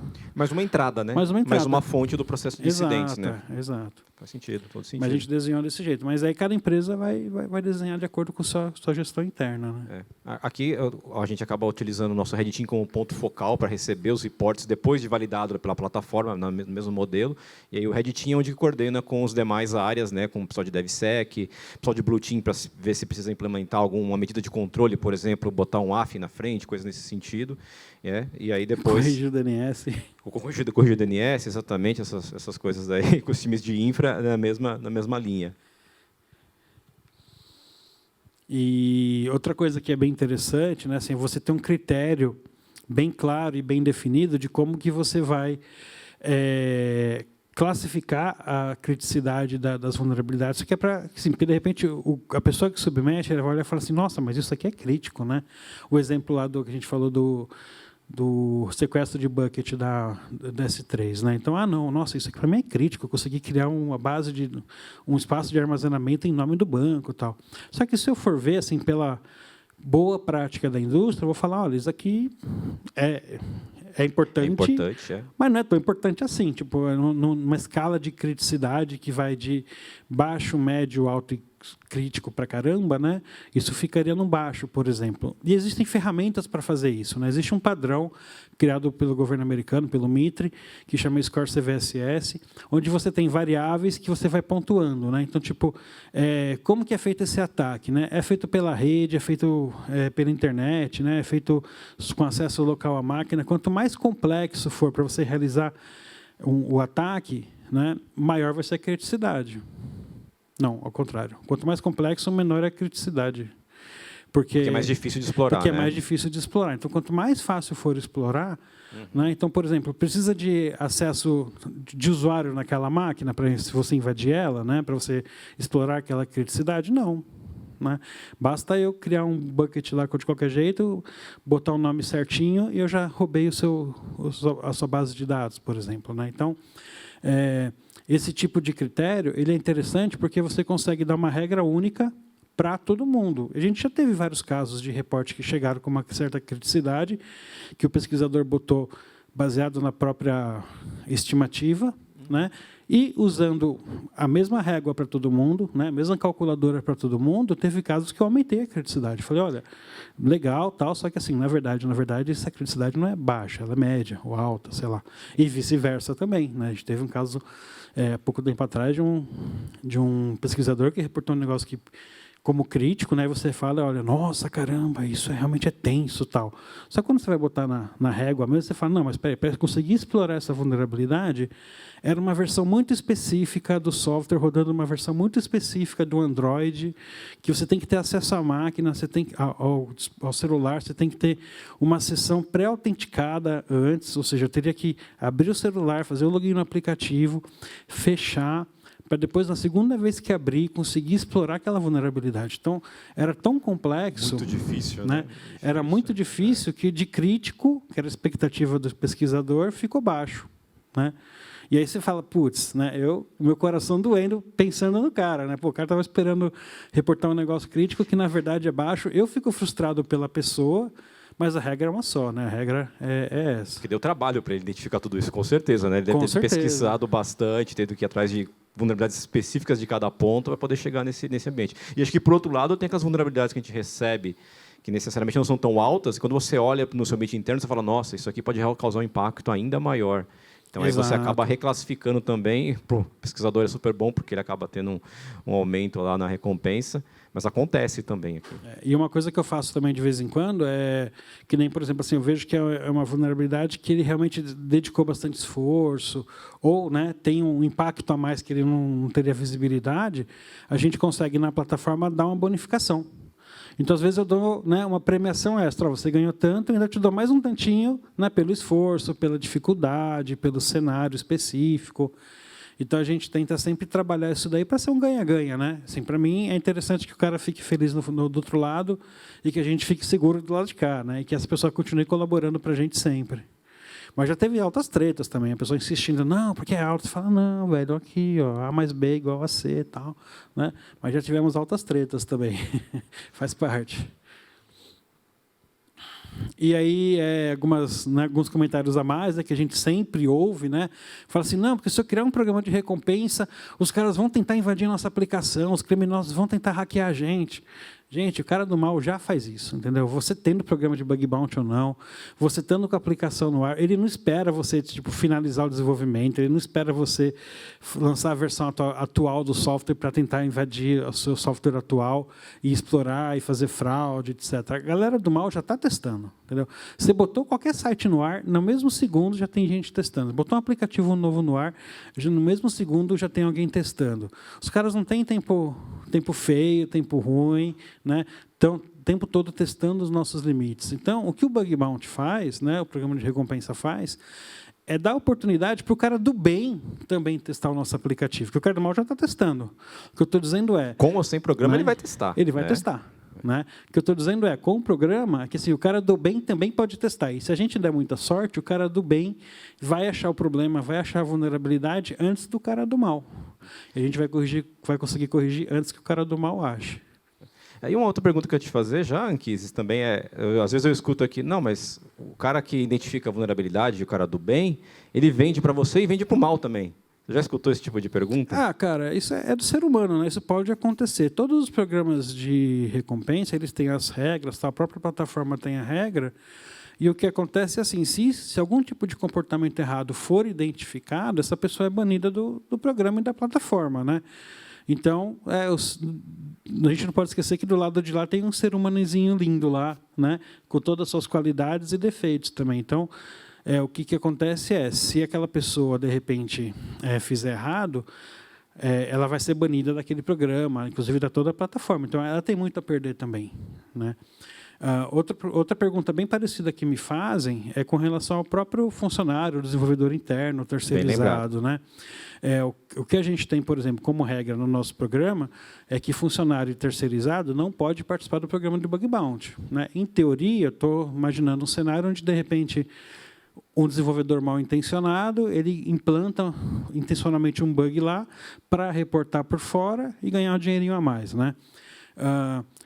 entrada, né? Mais uma fonte do processo de incidentes, né? Exato. Faz sentido, todo sentido. Mas a gente desenhou desse jeito. Mas aí cada empresa vai desenhar de acordo com sua gestão interna. Né? Aqui a gente acaba utilizando o nosso Red Team como ponto focal para receber os reportes depois de validado pela plataforma, no mesmo modelo. E aí o Red Team é onde coordena com as demais áreas, né, com o pessoal de DevSec, pessoal de Blue Team para ver se precisa implementar alguma medida de controle, por exemplo, botar um AF na frente, coisa nesse sentido. E aí depois... Corrigir o DNS. Corrigir o DNS, exatamente, essas coisas aí, com os times de infra na mesma linha. E outra coisa que é bem interessante, né, assim, você tem um critério bem claro e bem definido de como que você vai classificar a criticidade das vulnerabilidades. Isso aqui é para, assim, porque de repente a pessoa que submete, ela vai olhar e fala assim, nossa, mas isso aqui é crítico, né? O exemplo lá que a gente falou do sequestro de bucket da S3, né? Então, nossa, isso aqui para mim é crítico, eu consegui criar um espaço de armazenamento em nome do banco, tal. Só que se eu for ver assim pela boa prática da indústria, eu vou falar, olha, isso aqui é importante, mas não é tão importante assim, tipo, numa escala de criticidade que vai de baixo, médio, alto e crítico para caramba, né? Isso ficaria no baixo, por exemplo. E existem ferramentas para fazer isso, né? Existe um padrão criado pelo governo americano, pelo MITRE, que chama Score CVSS, onde você tem variáveis que você vai pontuando, né? Então, tipo, como que é feito esse ataque, né? É feito pela rede, é feito pela internet, né? É feito com acesso local à máquina. Quanto mais mais complexo for para você realizar o ataque, né, maior vai ser a criticidade. Não, ao contrário. Quanto mais complexo, menor é a criticidade. Porque é mais difícil de explorar. Porque é né? mais difícil de explorar. Então, quanto mais fácil for explorar, né, então, por exemplo, precisa de acesso de usuário naquela máquina para se você invadir ela, né, para você explorar aquela criticidade? Não. Né? Basta eu criar um bucket lá de qualquer jeito, botar o nome certinho e eu já roubei a sua base de dados, por exemplo. Né? Então, esse tipo de critério ele é interessante porque você consegue dar uma regra única para todo mundo. A gente já teve vários casos de reporte que chegaram com uma certa criticidade, que o pesquisador botou baseado na própria estimativa, né? E usando a mesma régua para todo mundo, né? A mesma calculadora para todo mundo, teve casos que eu aumentei a criticidade. Falei, olha, legal, tal, só que assim, na verdade, essa criticidade não é baixa, ela é média ou alta, sei lá. E vice-versa também. Né? A gente teve um caso, há pouco tempo atrás, de um pesquisador que reportou um negócio que, como crítico, né, você fala, olha, nossa, caramba, isso realmente é tenso, tal. Só que quando você vai botar na régua mesmo, você fala, não, mas espera aí, para conseguir explorar essa vulnerabilidade, era uma versão muito específica do software, rodando uma versão muito específica do Android, que você tem que ter acesso à máquina, você tem ao celular, você tem que ter uma sessão pré-autenticada antes, ou seja, eu teria que abrir o celular, fazer o login no aplicativo, fechar, para depois, na segunda vez que abrir, conseguir explorar aquela vulnerabilidade. Então, era tão complexo... Muito difícil, né? Era muito difícil que, de crítico, que era a expectativa do pesquisador, ficou baixo. Né? E aí você fala, putz, né, meu coração doendo pensando no cara. Né? Pô, o cara estava esperando reportar um negócio crítico que, na verdade, é baixo. Eu fico frustrado pela pessoa, mas a regra é uma só, né? A regra é essa. Porque deu trabalho para ele identificar tudo isso, com certeza. Né? Ele deve ter pesquisado bastante, tendo que ir atrás de vulnerabilidades específicas de cada ponto para poder chegar nesse ambiente. E acho que, por outro lado, tem aquelas vulnerabilidades que a gente recebe, que necessariamente não são tão altas, e quando você olha no seu ambiente interno, você fala, nossa, isso aqui pode causar um impacto ainda maior. Então, aí você acaba reclassificando também. Para o pesquisador é super bom, porque ele acaba tendo um aumento lá na recompensa, mas acontece também aqui. E uma coisa que eu faço também de vez em quando é que nem, por exemplo, assim, eu vejo que é uma vulnerabilidade que ele realmente dedicou bastante esforço ou, né, tem um impacto a mais que ele não teria visibilidade, a gente consegue na plataforma dar uma bonificação. Então, às vezes, eu dou, né, uma premiação extra. Você ganhou tanto, ainda te dou mais um tantinho, né, pelo esforço, pela dificuldade, pelo cenário específico. Então, a gente tenta sempre trabalhar isso daí para ser um ganha-ganha. Né? Assim, para mim, é interessante que o cara fique feliz do outro lado e que a gente fique seguro do lado de cá. Né? E que essa pessoa continue colaborando para a gente sempre. Mas já teve altas tretas também, a pessoa insistindo, não, porque é alto. Você fala, não, velho, aqui, ó, A mais B igual a C e tal. Né? Mas já tivemos altas tretas também. Faz parte. E aí, alguns comentários a mais, que a gente sempre ouve, né? Fala assim, não, porque se eu criar um programa de recompensa, os caras vão tentar invadir a nossa aplicação, os criminosos vão tentar hackear a gente. Gente, o cara do mal já faz isso, entendeu? Você tendo programa de bug bounty ou não, você estando com a aplicação no ar, ele não espera você finalizar o desenvolvimento, ele não espera você lançar a versão atual do software para tentar invadir o seu software atual e explorar e fazer fraude, etc. A galera do mal já está testando, entendeu? Você botou qualquer site no ar, no mesmo segundo já tem gente testando. Botou um aplicativo novo no ar, no mesmo segundo já tem alguém testando. Os caras não têm tempo feio, tempo ruim, né? Então, o tempo todo testando os nossos limites. Então, o que o Bug Bounty faz, né, o programa de recompensa faz, é dar oportunidade para o cara do bem também testar o nosso aplicativo, porque o cara do mal já está testando. O que eu estou dizendo é... Com ou sem programa, né? Ele vai testar. Ele vai testar. Né? O que eu estou dizendo é, com o programa, que assim, o cara do bem também pode testar. E se a gente der muita sorte, o cara do bem vai achar o problema, vai achar a vulnerabilidade antes do cara do mal. E a gente vai conseguir corrigir antes que o cara do mal ache. Aí uma outra pergunta que eu ia te fazer já, Anquises, também às vezes eu escuto aqui, não, mas o cara que identifica a vulnerabilidade, o cara do bem, ele vende para você e vende para o mal também. Você já escutou esse tipo de pergunta? Cara, isso é do ser humano, né? Isso pode acontecer. Todos os programas de recompensa, eles têm as regras, tá? A própria plataforma tem a regra, e o que acontece é assim, se algum tipo de comportamento errado for identificado, essa pessoa é banida do programa e da plataforma, né? Então, a gente não pode esquecer que do lado de lá tem um ser humanozinho lindo lá, né? Com todas as suas qualidades e defeitos também. Então, o que acontece se aquela pessoa, de repente, fizer errado, ela vai ser banida daquele programa, inclusive da toda a plataforma. Então, ela tem muito a perder também, né? Outra pergunta bem parecida que me fazem é com relação ao próprio funcionário, o desenvolvedor interno, terceirizado, né? O que a gente tem, por exemplo, como regra no nosso programa é que funcionário terceirizado não pode participar do programa de bug bounty, né? Em teoria, estou imaginando um cenário onde, de repente, um desenvolvedor mal intencionado, ele implanta intencionalmente um bug lá para reportar por fora e ganhar um dinheirinho a mais, né?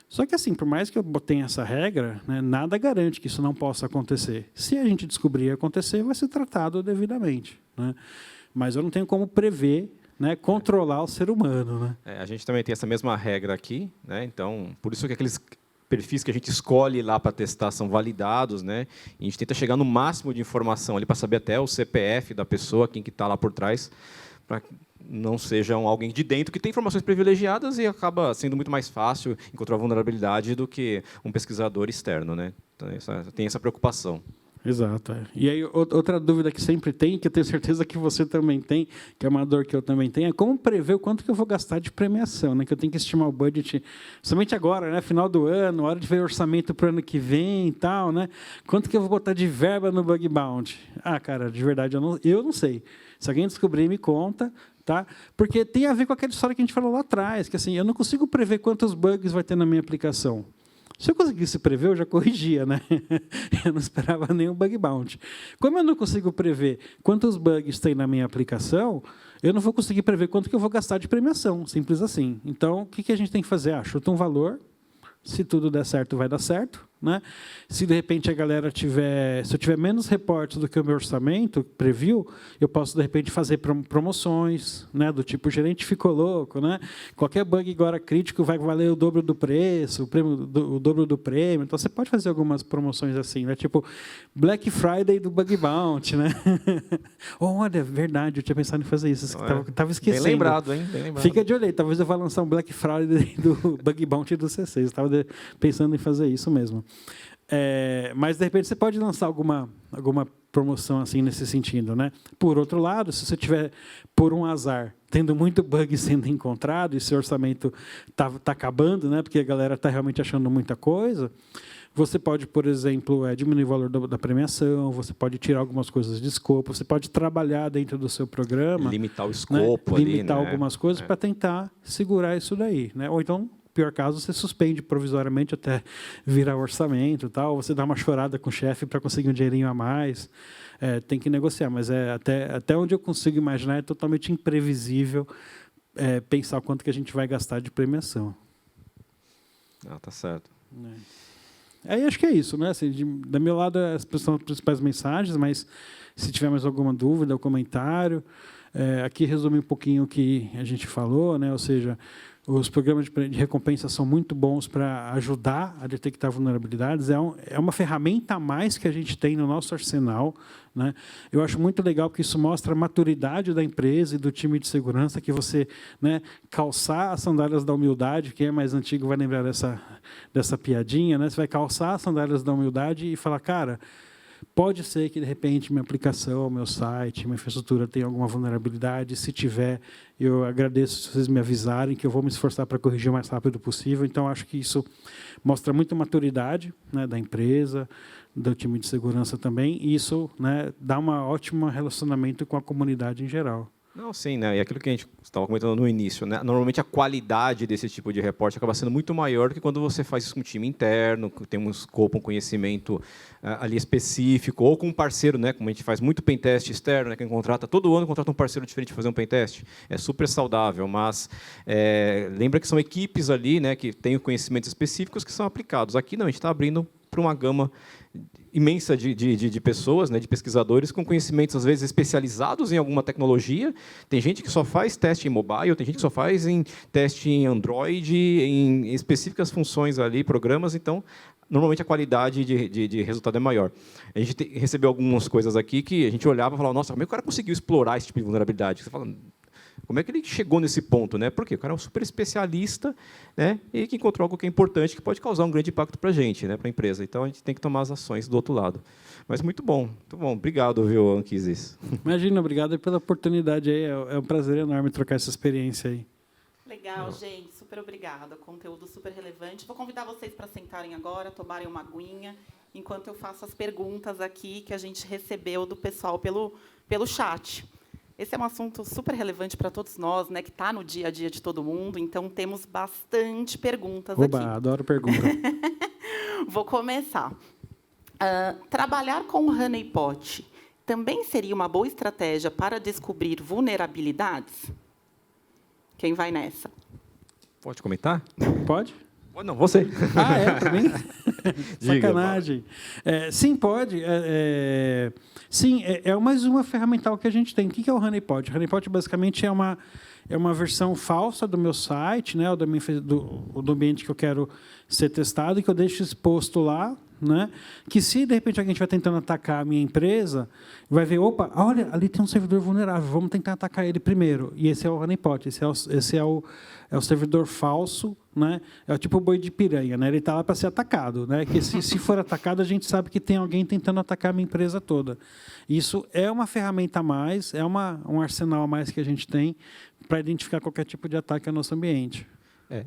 Só que, assim, por mais que eu tenha essa regra, né, nada garante que isso não possa acontecer. Se a gente descobrir acontecer, vai ser tratado devidamente, né? Mas eu não tenho como prever, né, controlar o ser humano, né? A gente também tem essa mesma regra aqui, né? Então, por isso que aqueles perfis que a gente escolhe lá para testar são validados, né? E a gente tenta chegar no máximo de informação ali para saber até o CPF da pessoa, quem que está lá por trás, para não seja alguém de dentro que tem informações privilegiadas e acaba sendo muito mais fácil encontrar vulnerabilidade do que um pesquisador externo, né? Então, tem essa preocupação. Exato. E aí, outra dúvida que sempre tem, que eu tenho certeza que você também tem, que é uma dor que eu também tenho, é como prever o quanto que eu vou gastar de premiação, né? Que eu tenho que estimar o budget, somente agora, né? Final do ano, hora de ver o orçamento para o ano que vem e tal, né? Quanto que eu vou botar de verba no bug bounty? Cara, de verdade, eu não sei. Se alguém descobrir, me conta. Tá? Porque tem a ver com aquela história que a gente falou lá atrás, que assim, eu não consigo prever quantos bugs vai ter na minha aplicação. Se eu conseguisse prever, eu já corrigia, né? Eu não esperava nenhum bug bounty. Como eu não consigo prever quantos bugs tem na minha aplicação, eu não vou conseguir prever quanto que eu vou gastar de premiação, simples assim. Então, o que a gente tem que fazer? Chuta um valor, se tudo der certo, vai dar certo, né? Se, de repente, a galera se eu tiver menos reportes do que o meu orçamento previu, eu posso, de repente, fazer promoções, né? Do tipo, o gerente ficou louco, né? Qualquer bug agora crítico vai valer o dobro do preço, o dobro do prêmio. Então, você pode fazer algumas promoções assim, né? Tipo, Black Friday do Bug Bounty, né? Olha, verdade, eu tinha pensado em fazer isso, estava esquecendo. Bem lembrado, hein? Bem lembrado. Fica de olho aí, talvez eu vá lançar um Black Friday do Bug Bounty do C6. Eu estava pensando em fazer isso mesmo. Mas, de repente, você pode lançar alguma promoção assim nesse sentido, né? Por outro lado, se você tiver, por um azar, tendo muito bug sendo encontrado e seu orçamento tá acabando, né? Porque a galera está realmente achando muita coisa, você pode, por exemplo, diminuir o valor da premiação, você pode tirar algumas coisas de escopo, você pode trabalhar dentro do seu programa. Limitar o escopo, né? Limitar algumas coisas para tentar segurar isso daí, né? Ou então, pior caso, você suspende provisoriamente até virar orçamento, tal. Você dá uma chorada com o chefe para conseguir um dinheirinho a mais. Tem que negociar, mas até onde eu consigo imaginar é totalmente imprevisível pensar quanto que a gente vai gastar de premiação. Tá certo. Aí acho que é isso, né? Assim, do meu lado, essas são as principais mensagens, mas se tiver mais alguma dúvida ou comentário, aqui resume um pouquinho o que a gente falou, né? Ou seja, os programas de recompensa são muito bons para ajudar a detectar vulnerabilidades. É uma ferramenta a mais que a gente tem no nosso arsenal, né? Eu acho muito legal porque isso mostra a maturidade da empresa e do time de segurança, que você, né, calçar as sandálias da humildade, quem é mais antigo vai lembrar dessa piadinha, né? Você vai calçar as sandálias da humildade e falar, cara, pode ser que, de repente, minha aplicação, meu site, minha infraestrutura tenha alguma vulnerabilidade. Se tiver, eu agradeço se vocês me avisarem, que eu vou me esforçar para corrigir o mais rápido possível. Então, acho que isso mostra muita maturidade, né, da empresa, do time de segurança também, e isso, né, dá um ótimo relacionamento com a comunidade em geral. Não, sim, né? E aquilo que a gente estava comentando no início, né? Normalmente a qualidade desse tipo de reporte acaba sendo muito maior do que quando você faz isso com um time interno, que tem um escopo, um conhecimento ali específico, ou com um parceiro, né? Como a gente faz muito pentest externo, né? Quem contrata, todo ano contrata um parceiro diferente para fazer um pentest. É super saudável, mas lembra que são equipes ali, né? Que têm conhecimentos específicos que são aplicados. Aqui não, a gente está abrindo para uma gama imensa de pessoas, né, de pesquisadores com conhecimentos, às vezes, especializados em alguma tecnologia. Tem gente que só faz teste em mobile, tem gente que só faz teste em Android, em específicas funções ali, programas. Então, normalmente, a qualidade de resultado é maior. A gente recebeu algumas coisas aqui que a gente olhava e falava, nossa, como é que o cara conseguiu explorar esse tipo de vulnerabilidade? Você fala, Como é que ele chegou nesse ponto, né? Porque o cara é um super especialista, né? E que encontrou algo que é importante, que pode causar um grande impacto para a gente, né? Para a empresa. Então, a gente tem que tomar as ações do outro lado. Mas muito bom, muito bom. Obrigado, viu, Anquises. Imagina, obrigado pela oportunidade aí. É um prazer enorme trocar essa experiência aí. Legal, gente. Super obrigada. Conteúdo super relevante. Vou convidar vocês para sentarem agora, tomarem uma aguinha, enquanto eu faço as perguntas aqui que a gente recebeu do pessoal pelo chat. Esse é um assunto super relevante para todos nós, né, que está no dia a dia de todo mundo, então temos bastante perguntas aqui. Adoro pergunta. Vou começar. Trabalhar com o honeypot também seria uma boa estratégia para descobrir vulnerabilidades? Quem vai nessa? Pode comentar? Pode? Não, você. Ah, é? Para mim? Diga, Sacanagem. Sim, pode. Sim, é mais uma ferramental que a gente tem. O que é o honeypot? O honeypot, basicamente, é uma versão falsa do meu site, né, do ambiente que eu quero ser testado, e que eu deixo exposto lá, né, que se, de repente, alguém estiver tentando atacar a minha empresa, vai ver, opa, olha, ali tem um servidor vulnerável, vamos tentar atacar ele primeiro. E esse é o honeypot, esse é o servidor falso, né, é tipo o boi de piranha, né, ele está lá para ser atacado, né, que se for atacado, a gente sabe que tem alguém tentando atacar a minha empresa toda. Isso é uma ferramenta a mais, é um arsenal a mais que a gente tem para identificar qualquer tipo de ataque ao nosso ambiente.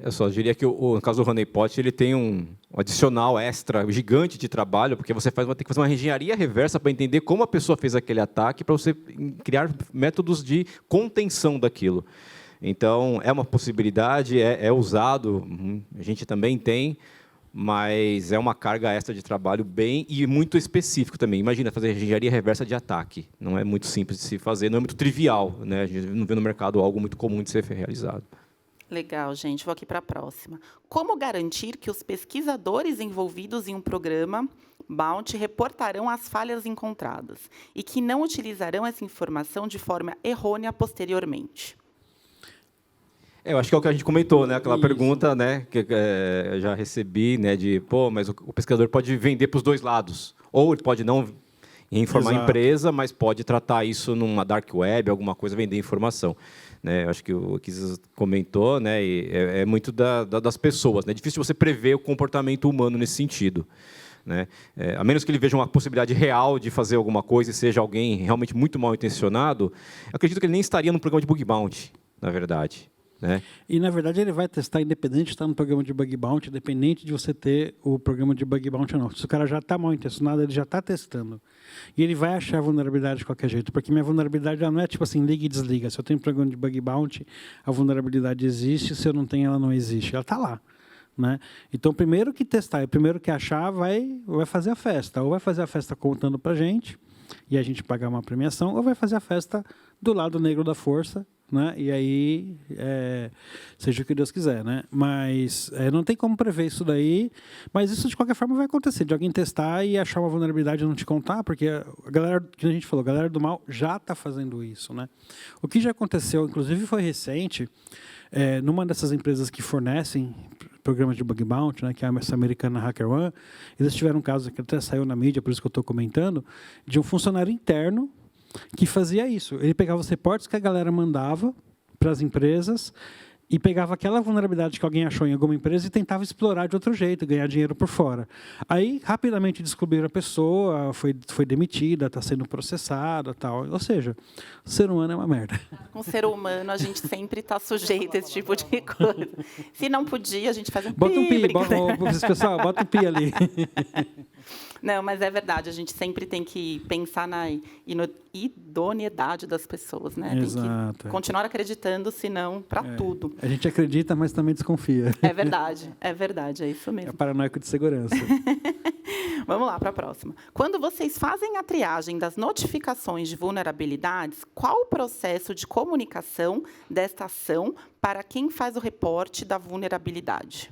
Eu só diria que, no caso do honeypot, ele tem um adicional extra gigante de trabalho, porque você tem que fazer uma engenharia reversa para entender como a pessoa fez aquele ataque, para você criar métodos de contenção daquilo. Então, é uma possibilidade, é usado, a gente também tem, mas é uma carga extra de trabalho bem e muito específico também. Imagina fazer engenharia reversa de ataque. Não é muito simples de se fazer, não é muito trivial, né? A gente não vê no mercado algo muito comum de ser realizado. Legal, gente. Vou aqui para a próxima. Como garantir que os pesquisadores envolvidos em um programa Bounty reportarão as falhas encontradas e que não utilizarão essa informação de forma errônea posteriormente? Eu acho que é o que a gente comentou, né? Aquela Isso. pergunta, né, que eu já recebi, né, de, mas o pesquisador pode vender para os dois lados. Ou ele pode não informar a empresa, mas pode tratar isso numa dark web, alguma coisa, vender informação. Né, eu acho que o que você comentou, né, é muito das pessoas. Né? É difícil você prever o comportamento humano nesse sentido. Né? A menos que ele veja uma possibilidade real de fazer alguma coisa e seja alguém realmente muito mal intencionado, eu acredito que ele nem estaria no programa de bug bounty, na verdade. Né? E, na verdade, ele vai testar independente de estar no programa de bug bounty, independente de você ter o programa de bug bounty ou não. Se o cara já está mal intencionado, ele já está testando. E ele vai achar a vulnerabilidade de qualquer jeito, porque minha vulnerabilidade já não é tipo assim, liga e desliga. Se eu tenho um programa de bug bounty, a vulnerabilidade existe, se eu não tenho, ela não existe. Ela está lá. Né? Então, primeiro que testar, primeiro que achar, vai fazer a festa. Ou vai fazer a festa contando para a gente, e a gente pagar uma premiação, ou vai fazer a festa do lado negro da força, né? E aí, seja o que Deus quiser. Né? Mas não tem como prever isso daí, mas isso de qualquer forma vai acontecer, de alguém testar e achar uma vulnerabilidade e não te contar, porque a galera, que a gente falou, a galera do mal já está fazendo isso. Né? O que já aconteceu, inclusive foi recente, numa dessas empresas que fornecem programas de bug bounty, né, que é essa americana HackerOne, eles tiveram um caso que até saiu na mídia, por isso que eu estou comentando, de um funcionário interno que fazia isso. Ele pegava os reportes que a galera mandava para as empresas e pegava aquela vulnerabilidade que alguém achou em alguma empresa e tentava explorar de outro jeito, ganhar dinheiro por fora. Aí, rapidamente descobriram a pessoa, foi demitida, está sendo processada, tal. Ou seja, o ser humano é uma merda. Com o ser humano, a gente sempre está sujeito a esse tipo de coisa. Se não podia, a gente faz um pi. Bota um pi, pessoal, bota um pi ali. Não, mas é verdade, a gente sempre tem que pensar na idoneidade das pessoas, né? Exato. Tem que continuar acreditando, senão para tudo. A gente acredita, mas também desconfia. É verdade, é isso mesmo. É paranoico de segurança. Vamos lá para a próxima. Quando vocês fazem a triagem das notificações de vulnerabilidades, qual o processo de comunicação desta ação para quem faz o reporte da vulnerabilidade?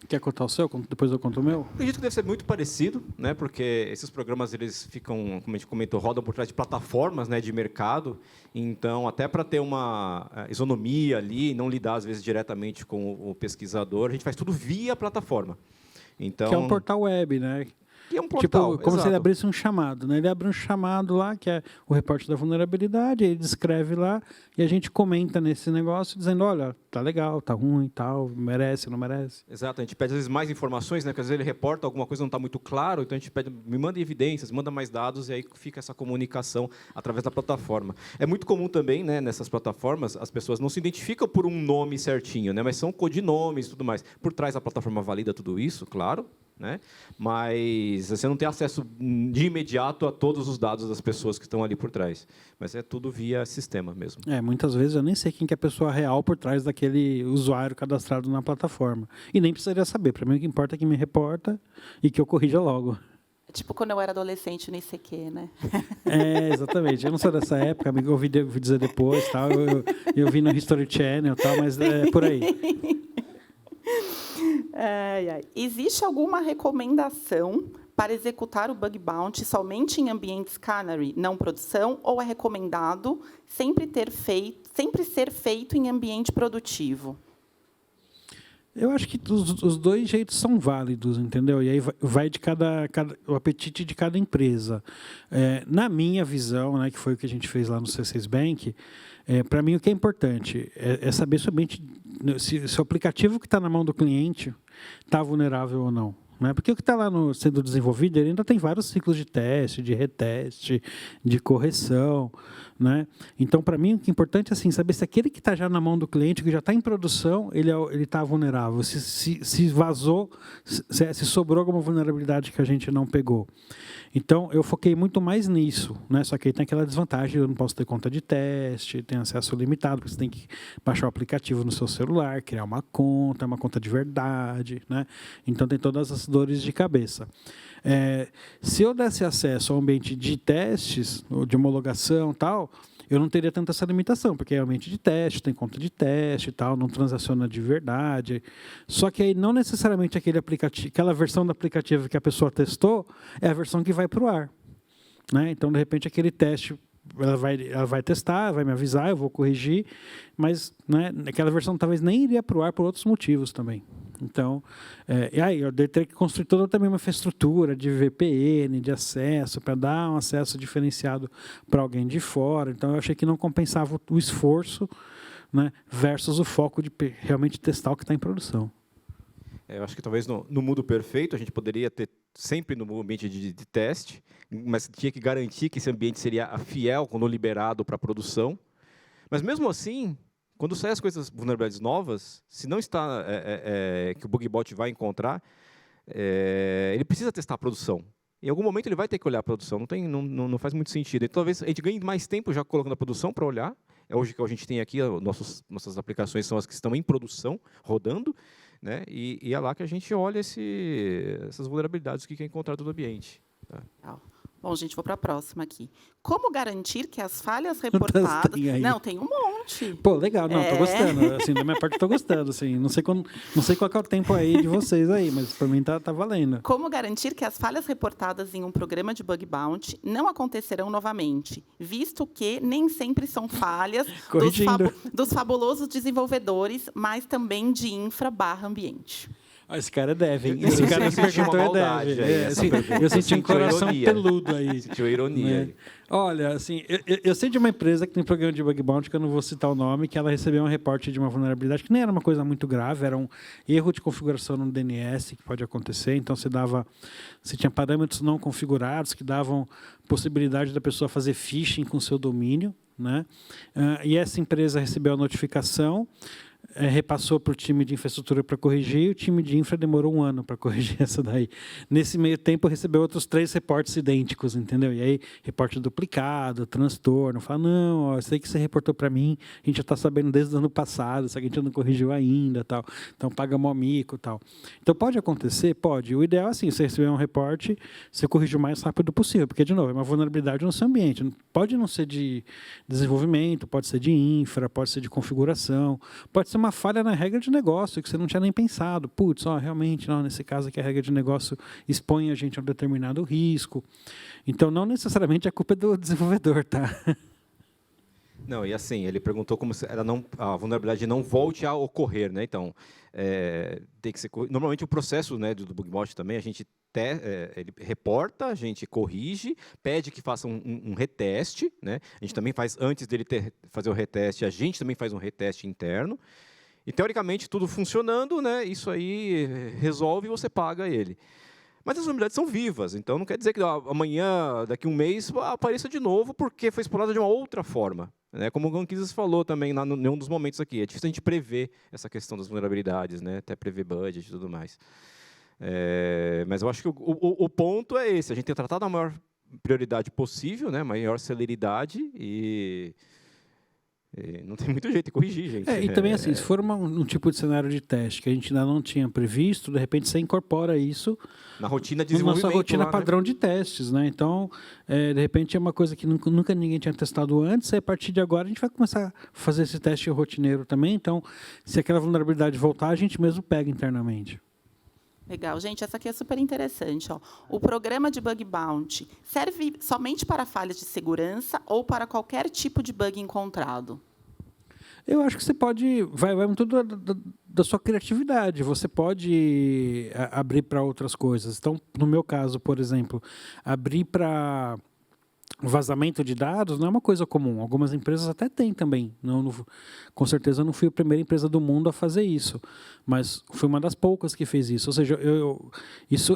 Quer contar o seu? Depois eu conto o meu? Acredito que deve ser muito parecido, né? Porque esses programas eles ficam, como a gente comentou, rodam por trás de plataformas, né, de mercado. Então, até para ter uma isonomia ali, não lidar às vezes diretamente com o pesquisador, a gente faz tudo via plataforma. Então, que é um portal web, né? Que é um portal, tipo, como se ele exato. abrisse um chamado, né? Ele abre um chamado lá, que é o reporte da vulnerabilidade, ele descreve lá, e a gente comenta nesse negócio, dizendo, olha, tá legal, tá ruim, tal, merece, não merece. Exato, a gente pede às vezes mais informações, né? Porque às vezes ele reporta alguma coisa que não está muito claro, então a gente pede, me manda evidências, manda mais dados, e aí fica essa comunicação através da plataforma. É muito comum também, né, nessas plataformas, as pessoas não se identificam por um nome certinho, né? Mas são codinomes e tudo mais. Por trás a plataforma valida tudo isso, claro, né? Mas você não tem acesso de imediato a todos os dados das pessoas que estão ali por trás. Mas é tudo via sistema mesmo. Muitas vezes eu nem sei quem que é a pessoa real por trás daquele usuário cadastrado na plataforma. E nem precisaria saber. Para mim, o que importa é que me reporta e que eu corrija logo. É tipo quando eu era adolescente no ICQ, né? Exatamente. Eu não sou dessa época, amigo, eu ouvi dizer depois, tal. Eu vi no History Channel, tal, mas é por aí. Existe alguma recomendação para executar o bug bounty somente em ambientes canary, não produção, ou é recomendado sempre ser feito em ambiente produtivo? Eu acho que os dois jeitos são válidos, entendeu? E aí vai de o apetite de cada empresa. Na minha visão, né, que foi o que a gente fez lá no C6 Bank, para mim o que é importante é saber somente se o aplicativo que está na mão do cliente está vulnerável ou não. Né? Porque o que está lá sendo desenvolvido, ele ainda tem vários ciclos de teste, de reteste, de correção. Né? Então, para mim, o que é importante é assim, saber se aquele que está já na mão do cliente, que já está em produção, ele está vulnerável. Se vazou, se sobrou alguma vulnerabilidade que a gente não pegou. Então, eu foquei muito mais nisso. Né? Só que aí tem aquela desvantagem, eu não posso ter conta de teste, tem acesso limitado, porque você tem que baixar o aplicativo no seu celular, criar uma conta de verdade. Né? Então, tem todas as dores de cabeça. Se eu desse acesso ao ambiente de testes, de homologação e tal, eu não teria tanta essa limitação, porque é ambiente de teste, tem conta de teste e tal, não transaciona de verdade. Só que aí não necessariamente aquela versão do aplicativo que a pessoa testou é a versão que vai para o ar. Né? Então, de repente, aquele teste ela vai testar, vai me avisar, eu vou corrigir, mas né, aquela versão talvez nem iria para o ar por outros motivos também. Então, e aí eu teria que construir toda também uma infraestrutura de VPN, de acesso, para dar um acesso diferenciado para alguém de fora. Então, eu achei que não compensava o esforço, né, versus o foco de realmente testar o que está em produção. Eu acho que talvez no mundo perfeito a gente poderia ter sempre no ambiente de teste, mas tinha que garantir que esse ambiente seria fiel quando liberado para a produção. Mas mesmo assim, quando saem as coisas vulnerabilidades novas, se não está que o bug bounty vai encontrar, ele precisa testar a produção. Em algum momento ele vai ter que olhar a produção, não faz muito sentido. Então, talvez a gente ganhe mais tempo já colocando a produção para olhar. Hoje que a gente tem aqui, nossas aplicações são as que estão em produção, rodando, né? E é lá que a gente olha essas vulnerabilidades que é encontrado no ambiente. Tá? Bom, gente, vou para a próxima aqui. Como garantir que as falhas reportadas... Não, tem um monte. Pô, legal. Não, tô gostando. Assim, da minha parte, tô gostando. Assim, não sei qual que é o tempo aí de vocês aí, mas para mim tá valendo. Como garantir que as falhas reportadas em um programa de bug bounty não acontecerão novamente, visto que nem sempre são falhas dos fabulosos desenvolvedores, mas também de infra/ambiente. Esse cara deve, hein? Esse cara me perguntou deve. Eu senti um coração peludo aí. Sentiu ironia. Né? Olha, assim, eu sei de uma empresa que tem programa de bug bounty, que eu não vou citar o nome, que ela recebeu um reporte de uma vulnerabilidade que nem era uma coisa muito grave, era um erro de configuração no DNS que pode acontecer. Então, você tinha parâmetros não configurados que davam possibilidade da pessoa fazer phishing com seu domínio. Né? E essa empresa recebeu a notificação, repassou para o time de infraestrutura para corrigir, e o time de infra demorou 1 ano para corrigir essa daí. Nesse meio tempo, recebeu outros 3 reportes idênticos, entendeu? E aí, reporte duplicado, transtorno, fala, não, ó, isso aí que você reportou para mim, a gente já está sabendo desde o ano passado, só que a gente não corrigiu ainda, tal. Então, paga mico, tal. Então, pode acontecer? Pode. O ideal é assim, você receber um reporte, você corrige o mais rápido possível, porque, de novo, é uma vulnerabilidade no seu ambiente. Pode não ser de desenvolvimento, pode ser de infra, pode ser de configuração, pode ser uma falha na regra de negócio, que você não tinha nem pensado. Putz, realmente, não, nesse caso aqui a regra de negócio expõe a gente a um determinado risco. Então, não necessariamente a culpa é do desenvolvedor, tá? Não, e assim, ele perguntou como se a vulnerabilidade não volte a ocorrer, né? Então, tem que ser... Normalmente, o processo, né, do bug bounty também, a gente ele reporta, a gente corrige, pede que faça um reteste, né? A gente também faz, antes dele fazer o reteste, a gente também faz um reteste interno. E, teoricamente, tudo funcionando, né? Isso aí resolve e você paga ele. Mas as vulnerabilidades são vivas, então não quer dizer que amanhã, daqui a um mês, apareça de novo porque foi explorada de uma outra forma. Né? Como o Gonquizes falou também em um dos momentos aqui, é difícil a gente prever essa questão das vulnerabilidades, né? Até prever budget e tudo mais. Mas eu acho que o ponto é esse, a gente tem tratado a maior prioridade possível, né? Maior celeridade e não tem muito jeito de corrigir, gente. E também, assim, se for um tipo de cenário de teste que a gente ainda não tinha previsto, de repente você incorpora isso na rotina de desenvolvimento. Na sua rotina lá, padrão, né? de testes, né? Então, de repente, é uma coisa que nunca ninguém tinha testado antes, e a partir de agora a gente vai começar a fazer esse teste rotineiro também. Então, se aquela vulnerabilidade voltar, a gente mesmo pega internamente. Legal, gente, essa aqui é super interessante. Ó. O programa de Bug Bounty serve somente para falhas de segurança ou para qualquer tipo de bug encontrado? Eu acho que você pode... Vai muito da sua criatividade. Você pode abrir para outras coisas. Então, no meu caso, por exemplo, abrir para vazamento de dados não é uma coisa comum. Algumas empresas até têm também. Com certeza, eu não fui a primeira empresa do mundo a fazer isso, mas fui uma das poucas que fez isso. Ou seja,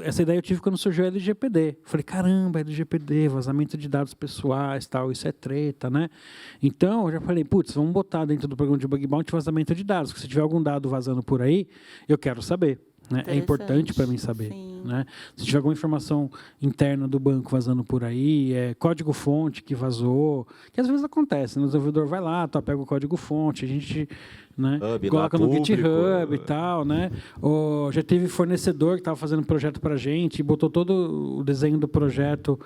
essa ideia eu tive quando surgiu o LGPD. Falei, caramba, LGPD, vazamento de dados pessoais, tal, isso é treta, né? Então, eu já falei, putz, vamos botar dentro do programa de Bug Bounty vazamento de dados, porque se tiver algum dado vazando por aí, eu quero saber. Né? É importante para mim saber. Né? Se tiver alguma informação interna do banco vazando por aí, código-fonte que vazou, que às vezes acontece, né? O desenvolvedor vai lá, pega o código-fonte, a gente, né, coloca no GitHub e tal. Né? Já teve fornecedor que estava fazendo projeto para a gente, botou todo o desenho do projeto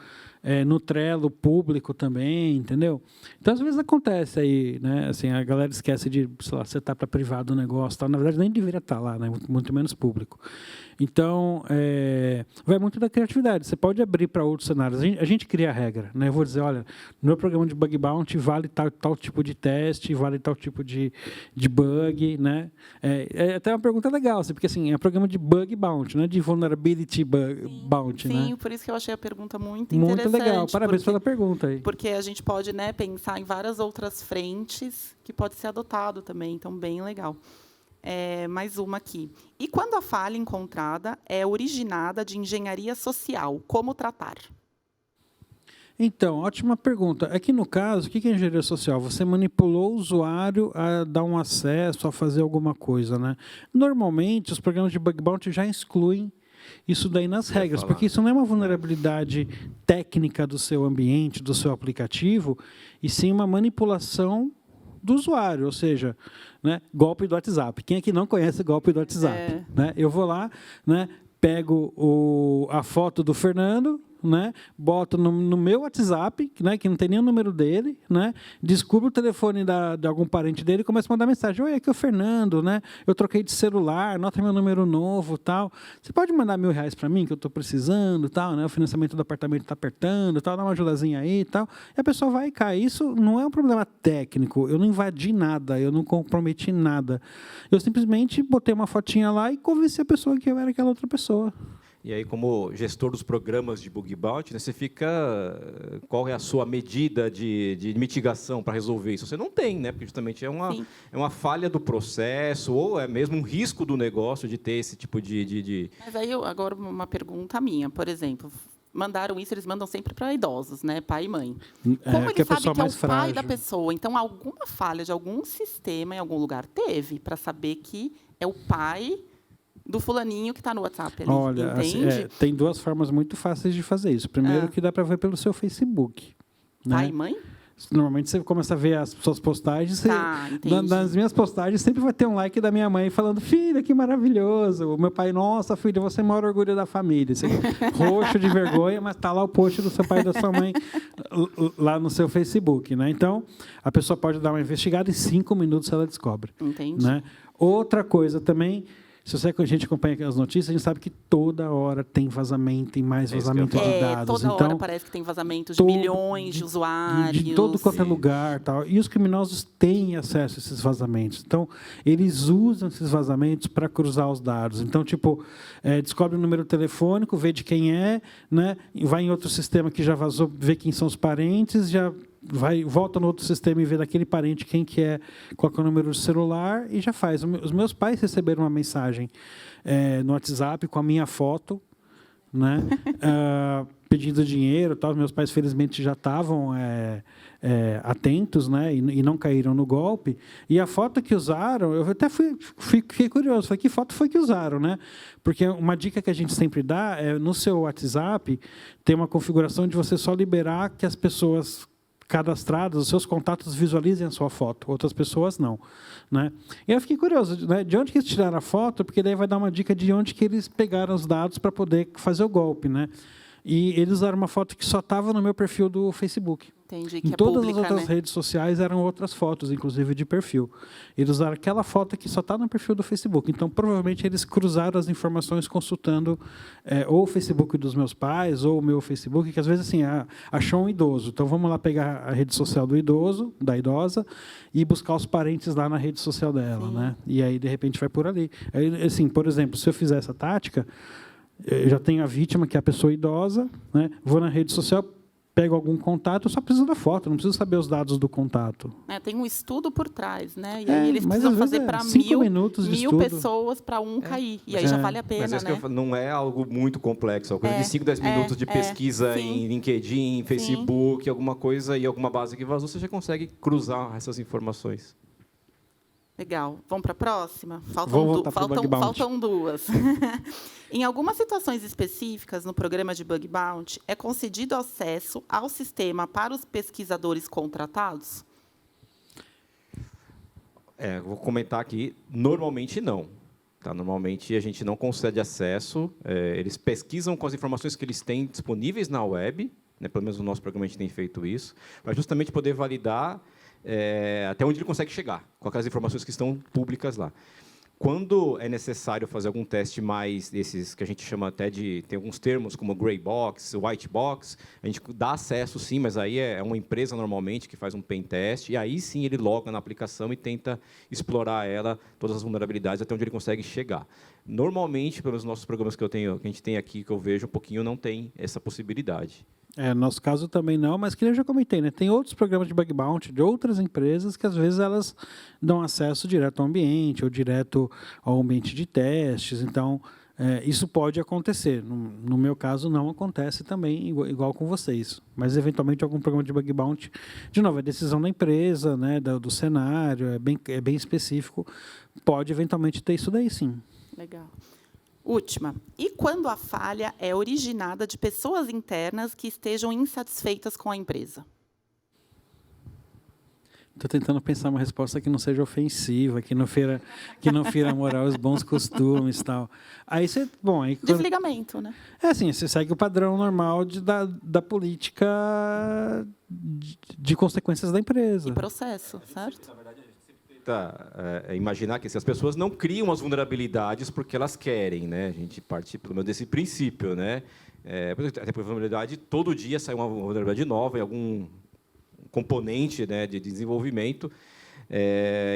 no Trello público também, entendeu? Então, às vezes acontece aí, né? Assim, a galera esquece de, sei lá, setar para privado o negócio, tal. Na verdade, nem deveria estar lá, né? Muito menos público. Então, vai muito da criatividade. Você pode abrir para outros cenários. A gente cria a regra, né? Eu vou dizer, olha, no meu programa de Bug Bounty vale tal tipo de teste, vale tal tipo de bug, né? É até uma pergunta legal, assim, porque assim, é um programa de Bug Bounty, não é de Vulnerability Bounty, né? Sim, por isso que eu achei a pergunta muito interessante. Muito legal, parabéns pela pergunta aí. Porque a gente pode, né, pensar em várias outras frentes que pode ser adotado também, então bem legal. Mais uma aqui. E quando a falha encontrada é originada de engenharia social, como tratar? Então, ótima pergunta. Aqui no caso, o que é engenharia social? Você manipulou o usuário a dar um acesso, a fazer alguma coisa, né? Normalmente, os programas de Bug Bounty já excluem isso daí nas regras, porque isso não é uma vulnerabilidade técnica do seu ambiente, do seu aplicativo, e sim uma manipulação do usuário, ou seja, né, golpe do WhatsApp. Quem aqui não conhece golpe do WhatsApp? Né? Eu vou lá, né, pego a foto do Fernando, né, boto no meu WhatsApp, né, que não tem nem o número dele, né, descubro o telefone de algum parente dele e começo a mandar mensagem. Oi, aqui é o Fernando, né, eu troquei de celular, anota meu número novo, tal. Você pode mandar R$1.000 para mim, que eu estou precisando, tal, né, o financiamento do apartamento está apertando, tal, dá uma ajudazinha aí, tal. E a pessoa vai e cai. Isso não é um problema técnico, eu não invadi nada, eu não comprometi nada. Eu simplesmente botei uma fotinha lá e convenci a pessoa que eu era aquela outra pessoa. E aí, como gestor dos programas de Bug Bounty, né, você fica... Qual é a sua medida de mitigação para resolver isso? Você não tem, né? Porque justamente é uma falha do processo ou é mesmo um risco do negócio de ter esse tipo de... Mas aí, agora, uma pergunta minha, por exemplo... Mandaram isso, eles mandam sempre para idosos, né? Pai e mãe. Como ele sabe que é o pai da pessoa? Então, alguma falha de algum sistema em algum lugar teve para saber que é o pai do fulaninho que está no WhatsApp ali, olha, entende? Assim, tem duas formas muito fáceis de fazer isso. Primeiro, que dá para ver pelo seu Facebook. Pai né? e mãe? Normalmente você começa a ver as suas postagens. Nas minhas postagens sempre vai ter um like da minha mãe falando: filha, que maravilhoso. O meu pai: nossa, filha, você é o maior orgulho da família. Você, roxo de vergonha, mas está lá o post do seu pai e da sua mãe lá no seu Facebook. Né? Então, a pessoa pode dar uma investigada, em 5 minutos ela descobre. Entendi. Né? Outra coisa também, se a gente acompanha as notícias, a gente sabe que toda hora tem vazamento e mais vazamento de dados. Toda então, hora parece que tem vazamento de milhões de usuários. De todo quanto é lugar. Tal. E os criminosos têm acesso a esses vazamentos. Então, eles usam esses vazamentos para cruzar os dados. Então, tipo, descobre o número telefônico, vê de quem é, né? Vai em outro sistema que já vazou, vê quem são os parentes, já volta no outro sistema e vê daquele parente quem que é, qual que é o número de celular e já faz. Os meus pais receberam uma mensagem no WhatsApp com a minha foto, né? Pedindo dinheiro, tal. Meus pais felizmente já estavam atentos, né? E não caíram no golpe. E a foto que usaram, eu até fiquei curioso, falei, que foto foi que usaram, né? Porque uma dica que a gente sempre dá é no seu WhatsApp tem uma configuração de você só liberar que as pessoas cadastradas, os seus contatos visualizem a sua foto, outras pessoas não, né? E eu fiquei curioso, né, de onde que eles tiraram a foto, porque daí vai dar uma dica de onde que eles pegaram os dados para poder fazer o golpe, né? E eles usaram uma foto que só estava no meu perfil do Facebook. Entendi, que em todas pública, as outras né? redes sociais eram outras fotos, inclusive de perfil. Eles usaram aquela foto que só está no perfil do Facebook. Então, provavelmente, eles cruzaram as informações consultando ou o Facebook dos meus pais ou o meu Facebook, que às vezes assim, achou um idoso. Então, vamos lá pegar a rede social do idoso, da idosa, e buscar os parentes lá na rede social dela. Né? E aí, de repente, vai por ali. Aí, assim, por exemplo, se eu fizer essa tática, eu já tenho a vítima, que é a pessoa idosa, né? Vou na rede social, pego algum contato, eu só preciso da foto, não preciso saber os dados do contato. Tem um estudo por trás, né? E aí eles mas precisam às vezes fazer para 5 minutos de mil estudo. pessoas para cair. E aí já vale a pena, Mas né? que não é algo muito complexo. É uma coisa de 5, 10 minutos de pesquisa em LinkedIn, Facebook, alguma coisa e alguma base que vazou, você já consegue cruzar essas informações. Legal. Vamos para a próxima? Faltam duas. Em algumas situações específicas no programa de Bug Bounty, é concedido acesso ao sistema para os pesquisadores contratados? Vou comentar aqui. Normalmente, não. Tá? Normalmente, a gente não concede acesso. Eles pesquisam com as informações que eles têm disponíveis na web, né? Pelo menos no nosso programa a gente tem feito isso, para justamente poder validar até onde ele consegue chegar, com aquelas informações que estão públicas lá. Quando é necessário fazer algum teste mais desses que a gente chama até de... Tem alguns termos como gray box, white box, a gente dá acesso, sim, mas aí é uma empresa, normalmente, que faz um pen test, e aí, sim, ele loga na aplicação e tenta explorar ela, todas as vulnerabilidades, até onde ele consegue chegar. Normalmente, pelos nossos programas que a gente tem aqui, que eu vejo um pouquinho, não tem essa possibilidade. No nosso caso também não, mas que eu já comentei, né? Tem outros programas de bug bounty de outras empresas que às vezes elas dão acesso direto ao ambiente ou direto ao ambiente de testes. Então, isso pode acontecer. No meu caso, não acontece também igual com vocês. Mas, eventualmente, algum programa de bug bounty, de novo, é decisão da empresa, né? do cenário, é bem específico. Pode, eventualmente, ter isso daí, sim. Legal. Última. E quando a falha é originada de pessoas internas que estejam insatisfeitas com a empresa? Estou tentando pensar uma resposta que não seja ofensiva, que não fira a moral, os bons costumes e tal. Aí você, Desligamento, né? Assim, você segue o padrão normal da política de consequências da empresa. E processo, certo? Imaginar que as pessoas não criam as vulnerabilidades porque elas querem, né? A gente parte pelo menos desse princípio, né? Até por vulnerabilidade, todo dia sai uma vulnerabilidade nova em algum componente, né, de desenvolvimento.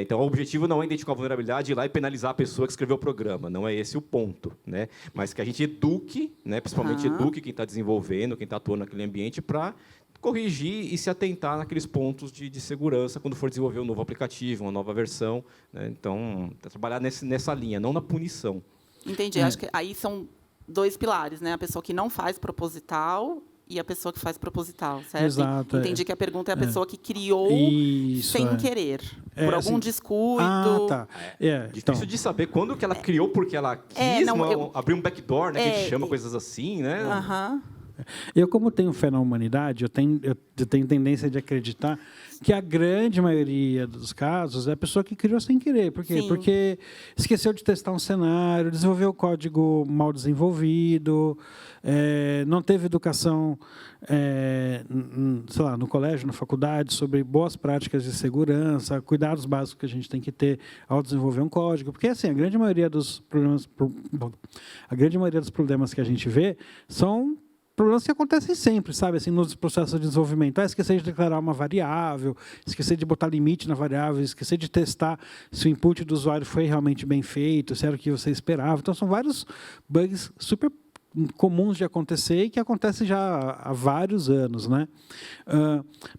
Então, o objetivo não é identificar a vulnerabilidade e ir lá e penalizar a pessoa que escreveu o programa. Não é esse o ponto, né? Mas que a gente eduque, né, principalmente eduque quem está desenvolvendo, quem está atuando naquele ambiente, para corrigir e se atentar naqueles pontos de segurança quando for desenvolver um novo aplicativo, uma nova versão, né? Então, trabalhar nessa linha, não na punição. Entendi. Acho que aí são 2 pilares, né? A pessoa que não faz proposital e a pessoa que faz proposital, certo? Exato. Entendi que a pergunta é a pessoa que criou sem querer, por algum descuido. Tá. Difícil de saber quando que ela criou, porque ela quis abrir um backdoor, né? Que a gente chama coisas assim, né? Eu, como tenho fé na humanidade, eu tenho tendência de acreditar que a grande maioria dos casos é a pessoa que criou sem querer. Por quê? Sim. Porque esqueceu de testar um cenário, desenvolveu o código mal desenvolvido, não teve educação, sei lá, no colégio, na faculdade, sobre boas práticas de segurança, cuidados básicos que a gente tem que ter ao desenvolver um código. Porque, assim, a grande maioria dos problemas que a gente vê são problemas que acontecem sempre, sabe, assim, nos processos de desenvolvimento. Esquecer de declarar uma variável, esquecer de botar limite na variável, esquecer de testar se o input do usuário foi realmente bem feito, se era o que você esperava. Então, são vários bugs super comuns de acontecer e que acontecem já há vários anos, né?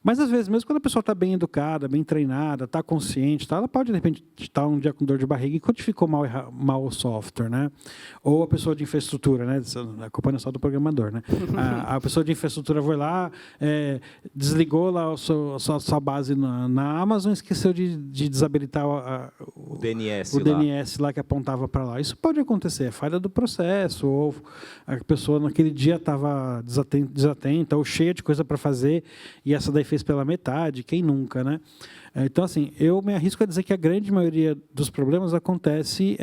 Mas, às vezes, mesmo quando a pessoa está bem educada, bem treinada, está consciente, ela pode, de repente, estar um dia com dor de barriga e codificou mal o software, né? Ou a pessoa de infraestrutura, né? A culpa não é só do programador, né? A pessoa de infraestrutura foi lá, desligou lá a sua base na Amazon, esqueceu de desabilitar o DNS lá que apontava para lá. Isso pode acontecer, é falha do processo, ou a pessoa naquele dia estava desatenta ou cheia de coisa para fazer e essa daí fez pela metade, quem nunca, né? Então, assim, eu me arrisco a dizer que a grande maioria dos problemas acontece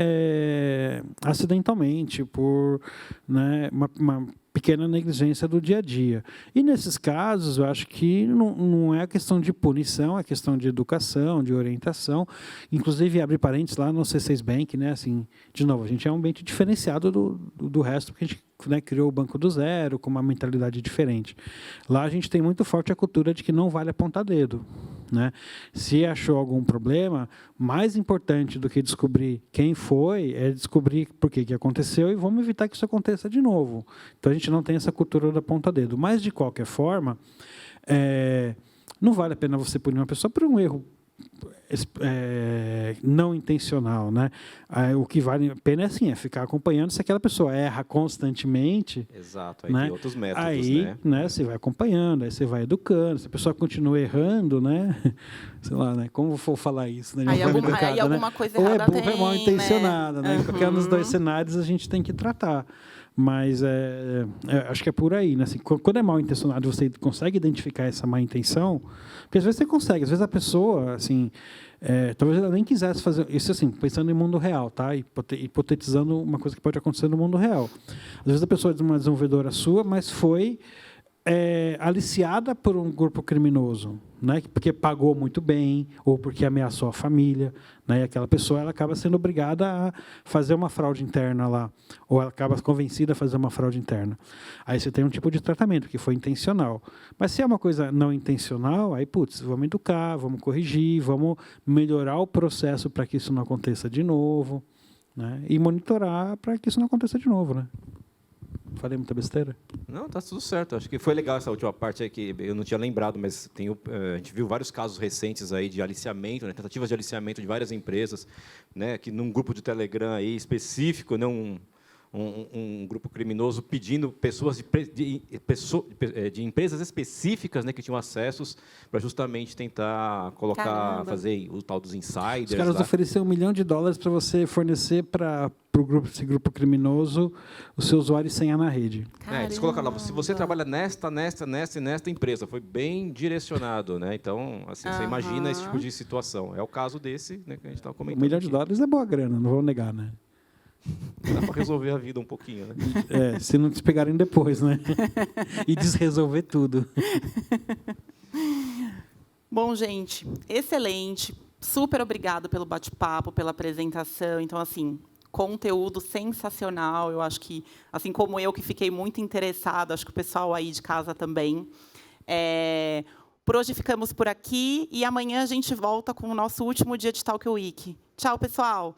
acidentalmente, por, né, uma pequena negligência do dia a dia. E, nesses casos, eu acho que não é questão de punição, é questão de educação, de orientação. Inclusive, abre parênteses lá no C6 Bank, né, assim, de novo, a gente é um ambiente diferenciado do resto, porque a gente, né, criou o banco do zero, com uma mentalidade diferente. Lá a gente tem muito forte a cultura de que não vale apontar dedo, né? Se achou algum problema, mais importante do que descobrir quem foi, é descobrir por que aconteceu e vamos evitar que isso aconteça de novo. Então, a gente não tem essa cultura da ponta dedo. Mas, de qualquer forma, não vale a pena você punir uma pessoa por um erro não intencional, né? O que vale a pena é ficar acompanhando. Se aquela pessoa erra constantemente, exato, aí, né, tem outros métodos, aí, né, você vai acompanhando, aí você vai educando. Se a pessoa continua errando, né, sei lá, né, como vou falar isso, né? Aí alguma coisa errada ou é burra, é mal intencionada, né? Qualquer um dos dois cenários a gente tem que tratar. Mas acho que é por aí, né? Assim, quando é mal intencionado, você consegue identificar essa má intenção, porque às vezes você consegue, às vezes a pessoa, assim, talvez ela nem quisesse fazer isso, assim, pensando em mundo real, tá? Hipotetizando uma coisa que pode acontecer no mundo real. Às vezes a pessoa é uma desenvolvedora sua, mas foi aliciada por um grupo criminoso, né? Porque pagou muito bem ou porque ameaçou a família, né? E aquela pessoa ela acaba sendo obrigada a fazer uma fraude interna lá, ou ela acaba convencida a fazer uma fraude interna. Aí você tem um tipo de tratamento que foi intencional. Mas se é uma coisa não intencional, aí vamos educar, vamos corrigir, vamos melhorar o processo para que isso não aconteça de novo, né? E monitorar para que isso não aconteça de novo, né? Falei muita besteira? Não, tá tudo certo. Acho que foi legal essa última parte aí, que eu não tinha lembrado, mas a gente viu vários casos recentes aí de aliciamento, né, tentativas de aliciamento de várias empresas, né, que num grupo de Telegram aí específico, né, um grupo criminoso pedindo pessoas de empresas específicas, né, que tinham acessos para justamente tentar fazer o tal dos insiders. Os caras ofereceram $1 milhão para você fornecer para esse grupo criminoso o seu usuário e senha na rede. Eles colocaram lá, se você trabalha nesta empresa, foi bem direcionado, né? Então, assim, você imagina esse tipo de situação. É o caso desse, né, que a gente estava comentando. $1 milhão é boa grana, não vou negar, né? Dá para resolver a vida um pouquinho, né? Se não te pegarem depois, né? E desresolver tudo. Bom, gente, excelente. Super obrigado pelo bate-papo, pela apresentação. Então, assim, conteúdo sensacional. Eu acho que, assim como eu, que fiquei muito interessado, acho que o pessoal aí de casa também. Por hoje ficamos por aqui e amanhã a gente volta com o nosso último dia de Talk Week. Tchau, pessoal!